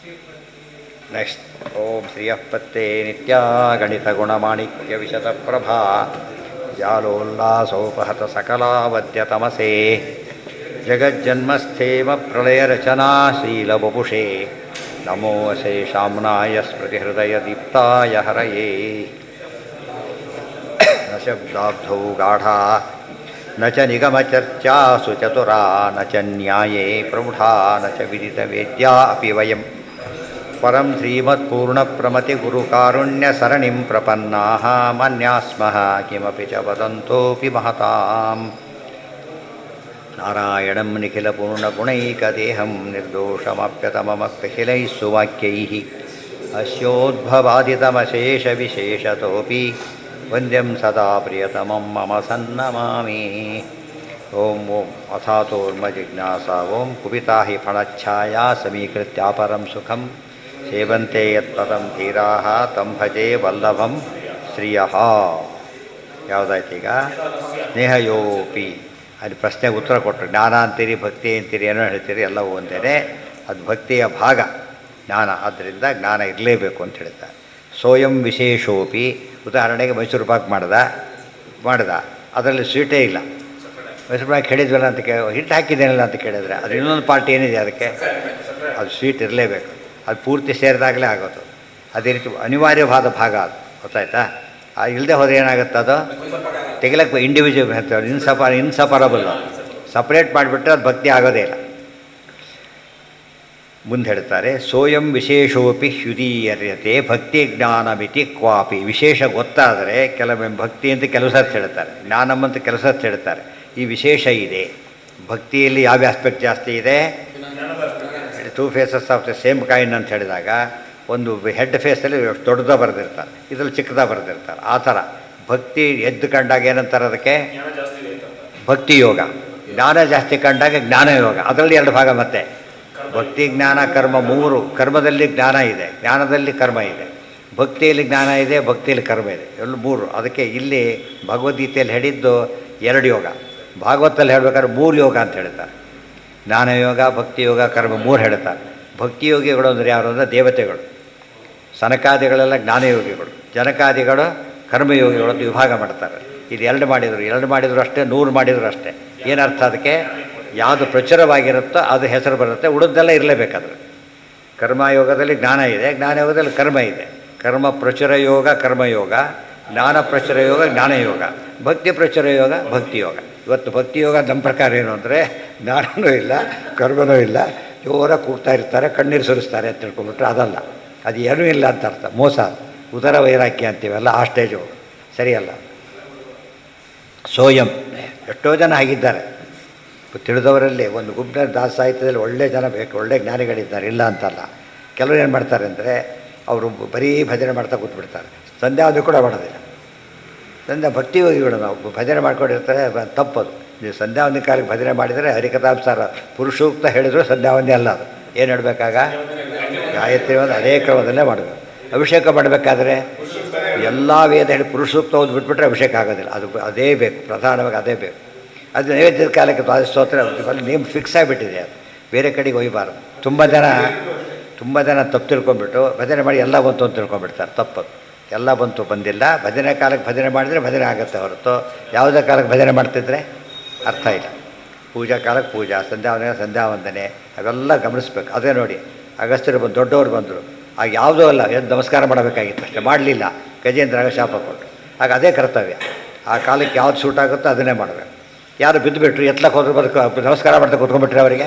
Next ಓಂ ಶ್ರೀಯಃಪತ್ತೇ ನಿತ್ಯ ಗಣಿತಗುಣಮಾಣಿಕ್ಯ ವಿಶತಪ್ರಭಾ ಜಾಲೋಲ್ಲಾಸೋಪಹತ ಸಕಲಾವದ್ಯತಮಸೇ ಜಗಜ್ಜನ್ಮಸ್ಥೇಮ ಪ್ರಳಯರಚನಾ ಶ್ರೀಲವಪುಷೇ ನಮೋ ಅಶೇಷಾಮ್ನಾಯ ಸ್ಮೃತಿಹೃದಯದೀಪ್ತಾಯ ಹರಯೇ ನ ಶಬ್ದಾಬ್ಧೌ ಗಾಢಾ ನ ಚ ನಿಗಮಚರ್ಚಾಸು ಚತುರಾ ನ ಚ ನ್ಯಾಯೇ ಪ್ರೌಢಾ ನ ಚ ವಿದಿತವೇದ್ಯಾ ಅಪಿ ವಯಂ ಪರಂ ಶ್ರೀಮತ್ಪೂರ್ಣಪ್ರಮತಿಗುರುಕಾರುಣ್ಯಸರಣಿಂ ಪ್ರಪನ್ನಾಃ ಮನ್ಯಾಸ್ಮಃ ಕಿಮಪಿ ಚ ವದಂತೋಪಿ ಮಹತಾಂ ನಾರಾಯಣಂ ನಿಖಿಲಪೂರ್ಣಗುಣೈಕದೇಹಂ ನಿರ್ದೋಷಮಪ್ಯತಮಮಪ್ಯಖಿಲೈಃ ಸುವಾಕ್ಯೈಃ ಅಸ್ಯೋದ್ಭವಾದಿತಮಶೇಷವಿಶೇಷತೋಪಿ ವಂದ್ಯಂ ಸದಾ ಪ್ರಿಯತಮಂ ಮಮ ಸನ್ನಮಾಮಿ ಓಂ ಓಂ ಅಥಾತೋರ್ಮಜಿಜ್ಞಾಸಾ ಓಂ ಕುಪಿತಾ ಹಿ ಫಣಚ್ಛಾಯಾ ಸಮೀಕೃತ್ಯಾಪರಂ ಸುಖಂ ಸೇವಂತೆ ಯತ್ಪದಂ ಧೀರಾಃ ತಂ ಭಜೆ ವಲ್ಲಭಂ ಶ್ರಿಯಃ. ಯಾವುದಾಯ್ತು ಈಗ? ಸ್ನೇಹಯೋಪಿ ಅಲ್ಲಿ ಪ್ರಶ್ನೆಗೆ ಉತ್ತರ ಕೊಟ್ಟರು. ಜ್ಞಾನ ಅಂತೀರಿ, ಭಕ್ತಿ ಅಂತೀರಿ, ಏನೋ ಹೇಳ್ತೀರಿ, ಎಲ್ಲವೂ ಒಂದೇ. ಅದು ಭಕ್ತಿಯ ಭಾಗ ಜ್ಞಾನ. ಆದ್ದರಿಂದ ಜ್ಞಾನ ಇರಲೇಬೇಕು ಅಂತ ಹೇಳ್ತಾರೆ. ಸ್ವಯಂ ವಿಶೇಷೋಪಿ. ಉದಾಹರಣೆಗೆ ಮೈಸೂರು ಪಾಕ್ ಮಾಡ್ದ ಅದರಲ್ಲಿ ಸ್ವೀಟೇ ಇಲ್ಲ. ಮೈಸೂರು ಪಾಕ್ ಹೇಳಿದ್ವಲ್ಲ ಅಂತ ಹಿಟ್ಟು ಹಾಕಿದ್ದೇನಲ್ಲ ಅಂತ ಕೇಳಿದ್ರೆ ಅದು ಇನ್ನೊಂದು ಪಾರ್ಟಿ ಏನಿದೆ ಅದಕ್ಕೆ, ಅದು ಸ್ವೀಟ್ ಇರಲೇಬೇಕು. ಅದು ಪೂರ್ತಿ ಸೇರಿದಾಗಲೇ ಆಗೋದು. ಅದೇ ರೀತಿ ಅನಿವಾರ್ಯವಾದ ಭಾಗ ಅದು. ಗೊತ್ತಾಯ್ತಾ? ಇಲ್ಲದೆ ಹೋದರೆ ಏನಾಗುತ್ತೆ, ಅದು ತೆಗಿಲಕ್ಕೆ ಇಂಡಿವಿಜುವಲ್ ಹೇಳ್ತಾರೆ, ಇನ್ಸಪರಬಲ್. ಸಪ್ರೇಟ್ ಮಾಡಿಬಿಟ್ರೆ ಅದು ಭಕ್ತಿ ಆಗೋದೇ ಇಲ್ಲ. ಮುಂದೆ ಹೇಳ್ತಾರೆ, ಸೋಯಂ ವಿಶೇಷೋಪಿ ಹ್ಯುದೀಯರ್ಯತೆ ಭಕ್ತಿ ಜ್ಞಾನಮಿತಿ ಕ್ವಾಪಿ. ವಿಶೇಷ ಗೊತ್ತಾದರೆ ಕೆಲವೊಮ್ಮೆ ಭಕ್ತಿ ಅಂತ ಕೆಲವು ಸರ್ತಿ ಹೇಳ್ತಾರೆ, ಜ್ಞಾನಂ ಅಂತ ಕೆಲವು ಸರ್ತಿ ಹೇಳ್ತಾರೆ. ಈ ವಿಶೇಷ ಇದೆ ಭಕ್ತಿಯಲ್ಲಿ. ಯಾವ ಆಸ್ಪೆಕ್ಟ್ ಜಾಸ್ತಿ ಇದೆ? Two faces of the same coin ಅಂತ ಹೇಳಿದಾಗ ಒಂದು ಹೆಡ್ ಫೇಸಲ್ಲಿ ದೊಡ್ಡದ ಬರೆದಿರ್ತಾರೆ, ಇದರಲ್ಲಿ ಚಿಕ್ಕದ ಬರೆದಿರ್ತಾರೆ. ಆ ಥರ ಭಕ್ತಿ ಎದ್ದು ಕಂಡಾಗ ಏನಂತಾರೆ ಅದಕ್ಕೆ? ಭಕ್ತಿ ಯೋಗ. ಜ್ಞಾನ ಜಾಸ್ತಿ ಕಂಡಾಗ ಜ್ಞಾನಯೋಗ. ಅದರಲ್ಲಿ ಎರಡು ಭಾಗ. ಮತ್ತೆ ಭಕ್ತಿ ಜ್ಞಾನ ಕರ್ಮ ಮೂರು. ಕರ್ಮದಲ್ಲಿ ಜ್ಞಾನ ಇದೆ, ಜ್ಞಾನದಲ್ಲಿ ಕರ್ಮ ಇದೆ. ಭಕ್ತಿಯಲ್ಲಿ ಜ್ಞಾನ ಇದೆ, ಭಕ್ತಿಯಲ್ಲಿ ಕರ್ಮ ಇದೆ. ಎಲ್ಲ ಮೂರು. ಅದಕ್ಕೆ ಇಲ್ಲಿ ಭಗವದ್ಗೀತೆಯಲ್ಲಿ ಹೇಳಿದ್ದು ಎರಡು ಯೋಗ. ಭಾಗವತಲ್ಲಿ ಹೇಳ್ಬೇಕಾದ್ರೆ ಮೂರು ಯೋಗ ಅಂತ ಹೇಳ್ತಾರೆ. ಜ್ಞಾನಯೋಗ, ಭಕ್ತಿಯೋಗ, ಕರ್ಮ ಮೂರು ಹೇಳ್ತಾರೆ. ಭಕ್ತಿಯೋಗಿಗಳು ಅಂದರೆ ಯಾರು ಅಂದರೆ ದೇವತೆಗಳು. ಸನಕಾದಿಗಳೆಲ್ಲ ಜ್ಞಾನಯೋಗಿಗಳು, ಜನಕಾದಿಗಳು ಕರ್ಮಯೋಗಿಗಳು ಅಂತ ವಿಭಾಗ ಮಾಡ್ತಾರೆ. ಇದು ಎರಡು ಮಾಡಿದರು ಅಷ್ಟೇ, 100 ಮಾಡಿದರು ಅಷ್ಟೇ. ಏನರ್ಥ ಅದಕ್ಕೆ? ಯಾವುದು ಪ್ರಚುರವಾಗಿರುತ್ತೋ ಅದು ಹೆಸರು ಬರುತ್ತೆ, ಉಳಿದೆಲ್ಲ ಇರಲೇಬೇಕಾದ್ರೆ. ಕರ್ಮಯೋಗದಲ್ಲಿ ಜ್ಞಾನ ಇದೆ, ಜ್ಞಾನಯೋಗದಲ್ಲಿ ಕರ್ಮ ಇದೆ. ಕರ್ಮ ಪ್ರಚುರ ಯೋಗ ಕರ್ಮಯೋಗ, ಜ್ಞಾನ ಪ್ರಚುರ ಯೋಗ ಜ್ಞಾನಯೋಗ, ಭಕ್ತಿ ಪ್ರಚುರ ಯೋಗ ಭಕ್ತಿಯೋಗ. ಇವತ್ತು ಭಕ್ತಿಯೋಗ ನಮ್ಮ ಪ್ರಕಾರ ಏನು ಅಂದರೆ ಜ್ಞಾನವೂ ಇಲ್ಲ, ಕರ್ಮನೂ ಇಲ್ಲ, ಜೋರ ಕೂಗ್ತಾ ಇರ್ತಾರೆ, ಕಣ್ಣೀರು ಸುರಿಸ್ತಾರೆ ಅಂತ ತಿಳ್ಕೊಂಬಿಟ್ರೆ ಅದಲ್ಲ. ಅದು ಏನೂ ಇಲ್ಲ ಅಂತ ಅರ್ಥ. ಮೋಸ, ಉದರ ವೈರಾಗ್ಯ ಅಂತೀವಲ್ಲ, ಆ ಸ್ಟೇಜು ಸರಿಯಲ್ಲ. ಸೋಯಂ. ಎಷ್ಟೋ ಜನ ಆಗಿದ್ದಾರೆ ತಿಳಿದವರಲ್ಲಿ. ಒಂದು ಗುಂಪಿನ ದಾಸ ಸಾಹಿತ್ಯದಲ್ಲಿ ಒಳ್ಳೆ ಜನ ಬೇಕು, ಒಳ್ಳೆ ಜ್ಞಾನಿಗಳಿದ್ದಾರೆ, ಇಲ್ಲ ಅಂತಲ್ಲ. ಕೆಲವರು ಏನು ಮಾಡ್ತಾರೆ ಅಂದರೆ ಅವರು ಬರೀ ಭಜನೆ ಮಾಡ್ತಾ ಕೂತ್ಬಿಡ್ತಾರೆ, ಸಂಧ್ಯಾವಧಿ ಕೂಡ ಮಾಡೋದಿಲ್ಲ. ಭಕ್ತಿ ಹೋಗಿಬಿಡೋದು. ನಾವು ಭಜನೆ ಮಾಡ್ಕೊಂಡಿರ್ತಾರೆ, ತಪ್ಪದು. ನೀವು ಸಂಧ್ಯಾವಂದಿ ಕಾಲಕ್ಕೆ ಭಜನೆ ಮಾಡಿದರೆ ಹರಿಕಥಾಂಸಾರ ಪುರುಷೋಕ್ತ ಹೇಳಿದ್ರು ಸಂಧ್ಯಾವಂದಿ ಅಲ್ಲ. ಅದು ಏನು ಹೇಳಬೇಕಾಗ? ಗಾಯತ್ರಿ ಒಂದು ಅದೇ ಕ್ರಮದಲ್ಲೇ ಮಾಡಬೇಕು. ಅಭಿಷೇಕ ಮಾಡಬೇಕಾದ್ರೆ ಎಲ್ಲ ವೇದ ಹೇಳಿ ಪುರುಷೋಕ್ತ ಓದಿ ಬಿಟ್ಬಿಟ್ರೆ ಅಭಿಷೇಕ ಆಗೋದಿಲ್ಲ. ಅದು ಅದೇ ಬೇಕು, ಪ್ರಧಾನವಾಗಿ ಅದೇ ಬೇಕು. ಅದು ನೈವೇದ್ಯದ ಕಾಲಕ್ಕೆ ಸ್ತೋತ್ರ ನೇಮ್ ಫಿಕ್ಸ್ ಆಗಿಬಿಟ್ಟಿದೆ. ಅದು ಬೇರೆ ಕಡೆಗೆ ಒಯ್ಯಬಾರ್ದು. ತುಂಬ ಜನ ತಪ್ಪು ತಿಳ್ಕೊಂಬಿಟ್ಟು ಭಜನೆ ಮಾಡಿ ಎಲ್ಲ ಬಂತು ಅಂತ ತಿಳ್ಕೊಂಬಿಡ್ತಾರೆ. ತಪ್ಪದು. ಎಲ್ಲ ಬಂದಿಲ್ಲ. ಭಜನೆ ಕಾಲಕ್ಕೆ ಭಜನೆ ಮಾಡಿದರೆ ಭಜನೆ ಆಗುತ್ತೆ ಹೊರತು ಯಾವುದೇ ಕಾಲಕ್ಕೆ ಭಜನೆ ಮಾಡ್ತಿದ್ರೆ ಅರ್ಥ ಇಲ್ಲ. ಪೂಜಾ ಕಾಲಕ್ಕೆ ಪೂಜಾ, ಸಂಧ್ಯಾವಂದನೆ ಅವೆಲ್ಲ ಗಮನಿಸ್ಬೇಕು. ಅದೇ ನೋಡಿ, ಅಗಸ್ತ್ಯರು ದೊಡ್ಡವರು ಬಂದರು, ಆಗ ಯಾವುದೂ ಅಲ್ಲ, ಎದ್ದು ನಮಸ್ಕಾರ ಮಾಡಬೇಕಾಗಿತ್ತು ಅಷ್ಟೇ. ಮಾಡಲಿಲ್ಲ, ಗಜೇಂದ್ರಾಗ ಶಾಪ ಕೊಟ್ಟರು. ಆಗ ಅದೇ ಕರ್ತವ್ಯ. ಆ ಕಾಲಕ್ಕೆ ಯಾವ್ದು ಸೂಟ್ ಆಗುತ್ತೋ ಅದನ್ನೇ ಮಾಡಬೇಕು. ಯಾರು ಬಿದ್ದುಬಿಟ್ರು ಎತ್ತಲಕ್ಕೆ ಹೋದ್ರು ನಮಸ್ಕಾರ ಮಾಡ್ತಾ ಕೂತ್ಕೊಂಡ್ಬಿಟ್ರೆ ಅವರಿಗೆ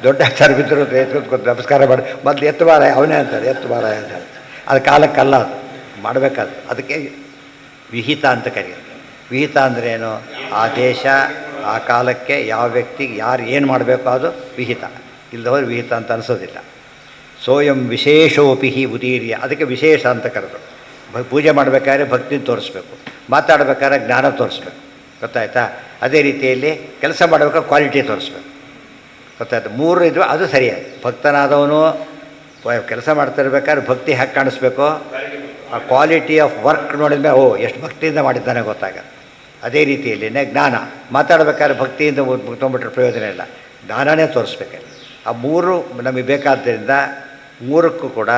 ದೊಡ್ಡ ಆಚಾರ ಬಿದ್ದರು ಎತ್ಕೊಂಡು ನಮಸ್ಕಾರ ಮಾಡಿ ಮೊದಲು ಎತ್ತು ಬಾರ ಅವನೇ ಅಂತಾರೆ, ಎತ್ತು ಬಾರ ಅಂತಾರೆ. ಅದು ಕಾಲಕ್ಕಲ್ಲ, ಅದು ಮಾಡಬೇಕಾದ್ರೆ. ಅದಕ್ಕೆ ವಿಹಿತ ಅಂತ ಕರೆಯೋದು. ವಿಹಿತ ಅಂದ್ರೇನು? ಆ ದೇಶ ಆ ಕಾಲಕ್ಕೆ ಯಾವ ವ್ಯಕ್ತಿಗೆ ಯಾರು ಏನು ಮಾಡಬೇಕು ಅದು ವಿಹಿತ. ಇಲ್ಲದವರು ವಿಹಿತ ಅಂತ ಅನಿಸೋದಿಲ್ಲ. ಸೋಯಂ ವಿಶೇಷೋಪಿ ಉದೀರ್ಯ. ಅದಕ್ಕೆ ವಿಶೇಷ ಅಂತ ಕರೆದು. ಪೂಜೆ ಮಾಡಬೇಕಾದ್ರೆ ಭಕ್ತಿ ತೋರಿಸ್ಬೇಕು, ಮಾತಾಡಬೇಕಾದ್ರೆ ಜ್ಞಾನ ತೋರಿಸ್ಬೇಕು. ಗೊತ್ತಾಯ್ತಾ? ಅದೇ ರೀತಿಯಲ್ಲಿ ಕೆಲಸ ಮಾಡಬೇಕಾದ್ರೆ ಕ್ವಾಲಿಟಿ ತೋರಿಸ್ಬೇಕು. ಗೊತ್ತಾಯ್ತು? ಮೂರು ಇದ್ವು, ಅದು ಸರಿಯಾಗಿ. ಭಕ್ತನಾದವನು ಕೆಲಸ ಮಾಡ್ತಿರ್ಬೇಕಾದ್ರೆ ಭಕ್ತಿ ಹೇಗೆ ಕಾಣಿಸ್ಬೇಕು? ಆ ಕ್ವಾಲಿಟಿ ಆಫ್ ವರ್ಕ್ ನೋಡಿದ ಮೇಲೆ ಎಷ್ಟು ಭಕ್ತಿಯಿಂದ ಮಾಡಿದ್ದಾನೆ ಗೊತ್ತಾಗತ್ತೆ. ಅದೇ ರೀತಿಯಲ್ಲಿನೇ ಜ್ಞಾನ. ಮಾತಾಡಬೇಕಾದ್ರೆ ಭಕ್ತಿಯಿಂದ ತೊಗೊಂಬಿಟ್ರೆ ಪ್ರಯೋಜನ ಇಲ್ಲ, ಜ್ಞಾನನೇ ತೋರಿಸ್ಬೇಕು. ಆ ಮೂರು ನಮಗೆ ಬೇಕಾದ್ದರಿಂದ ಮೂರಕ್ಕೂ ಕೂಡ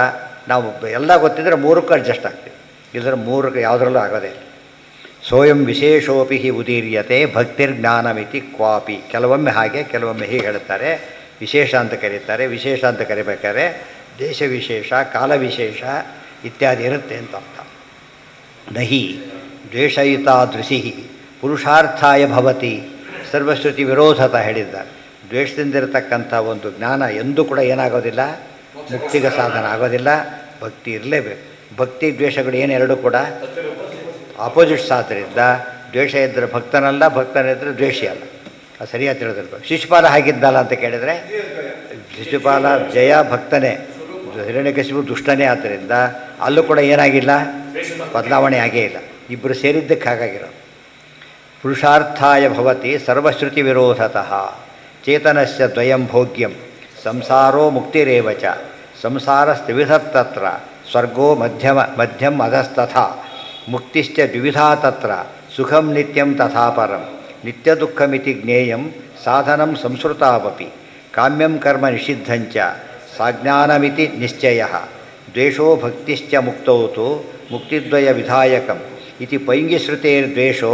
ನಾವು ಎಲ್ಲ ಗೊತ್ತಿದ್ದರೆ ಮೂರಕ್ಕೂ ಅಡ್ಜಸ್ಟ್ ಆಗ್ತೀವಿ, ಇಲ್ಲದ್ರೆ ಮೂರಕ್ಕೆ ಯಾವುದರಲ್ಲೂ ಆಗೋದೇ ಇಲ್ಲ. ಸೋಯಂ ವಿಶೇಷೋಪಿ ಹಿ ಉದೀರ್ಯತೆ ಭಕ್ತಿರ್ಜ್ಞಾನಮಿತಿ ಕ್ವಾಪಿ. ಕೆಲವೊಮ್ಮೆ ಹಾಗೆ, ಕೆಲವೊಮ್ಮೆ ಹೀಗೆ ಹೇಳ್ತಾರೆ. ವಿಶೇಷ ಅಂತ ಕರೀತಾರೆ. ವಿಶೇಷ ಅಂತ ಕರಿಬೇಕಾದ್ರೆ ದೇಶ ವಿಶೇಷ, ಕಾಲ ವಿಶೇಷ ಇತ್ಯಾದಿ ಇರುತ್ತೆ ಅಂತ ಅರ್ಥ. ನಹಿ ದ್ವೇಷಯುತಾದೃಶಿ ಪುರುಷಾರ್ಥಾಯ ಭವತಿ ಸರ್ವಶ್ರುತಿ ವಿರೋಧತ ಹೇಳಿದ್ದಾರೆ. ದ್ವೇಷದಿಂದಿರತಕ್ಕಂಥ ಒಂದು ಜ್ಞಾನ ಎಂದೂ ಕೂಡ ಏನಾಗೋದಿಲ್ಲ, ಮುಕ್ತಿಗೆ ಸಾಧನ ಆಗೋದಿಲ್ಲ. ಭಕ್ತಿ ಇರಲೇಬೇಕು. ಭಕ್ತಿ ದ್ವೇಷಗಳು ಏನೆರಡೂ ಕೂಡ ಆಪೋಸಿಟ್ಸ್ ಆದ್ದರಿಂದ ದ್ವೇಷ ಇದ್ದರೆ ಭಕ್ತನಲ್ಲ, ಭಕ್ತನಿದ್ದರೆ ದ್ವೇಷಿ ಅಲ್ಲ. ಅದು ಸರಿಯಾಗಿ ತಿಳಿದಿರ್ಬೇಕು. ಶಿಶುಪಾಲ ಹಾಗಿದ್ದಲ್ಲ ಅಂತ ಕೇಳಿದರೆ, ಶಿಶುಪಾಲ ಜಯ ಭಕ್ತನೇ, ಹಿರಣ್ಯಕಶಿಪು ದುಷ್ಟನೇ. ಆದ್ದರಿಂದ ಅಲ್ಲೂ ಕೂಡ ಏನಾಗಿಲ್ಲ, ಬದಲಾವಣೆ ಆಗೇ ಇಲ್ಲ. ಇಬ್ಬರು ಸೇರಿದ್ದಕ್ಕೆ ಹಾಗಾಗಿರೋದು. ಪುರುಷಾರ್ಥಾಯ ಭವತಿ ಸರ್ವಶ್ರುತಿ ವಿರೋಧತಃ ಚೇತನಸ್ಯ ದ್ವಯಂ ಭೋಗ್ಯಂ ಸಂಸಾರೋ ಮುಕ್ತಿರೇವ ಚ ಸಂಸಾರಸ್ತ್ರಿವಿಧತ್ತತ್ರ ಸ್ವರ್ಗೋ ಮಧ್ಯಂ ಅಧಸ್ತಥಾ ಮುಕ್ತಿಶ್ಚ ದ್ವಿವಿಧಾ ತತ್ರ ಸುಖಂ ನಿತ್ಯಂ ತಥಾ ಪರಂ ನಿತ್ಯದುಃಖಮಿತಿ ಜ್ಞೇಯಂ ಸಾಧನಂ ಸಂಸ್ಕೃತಾವಪಿ ಕಾಮ್ಯಂ ಕರ್ಮ ನಿಷಿದ್ಧಂಚ ಸಾಜ್ಞಾನಮಿತಿ ನಿಶ್ಚಯಃ ದ್ವೇಷೋ ಭಕ್ತಿಶ್ಚ ಮುಕ್ತೌ ತು ಮುಕ್ತಿದ್ವಯ ವಿಧಾಯಕಂ ಇತಿ ಪೈಂಗಿಶ್ರುತೇರ್ದ್ವೇಷೋ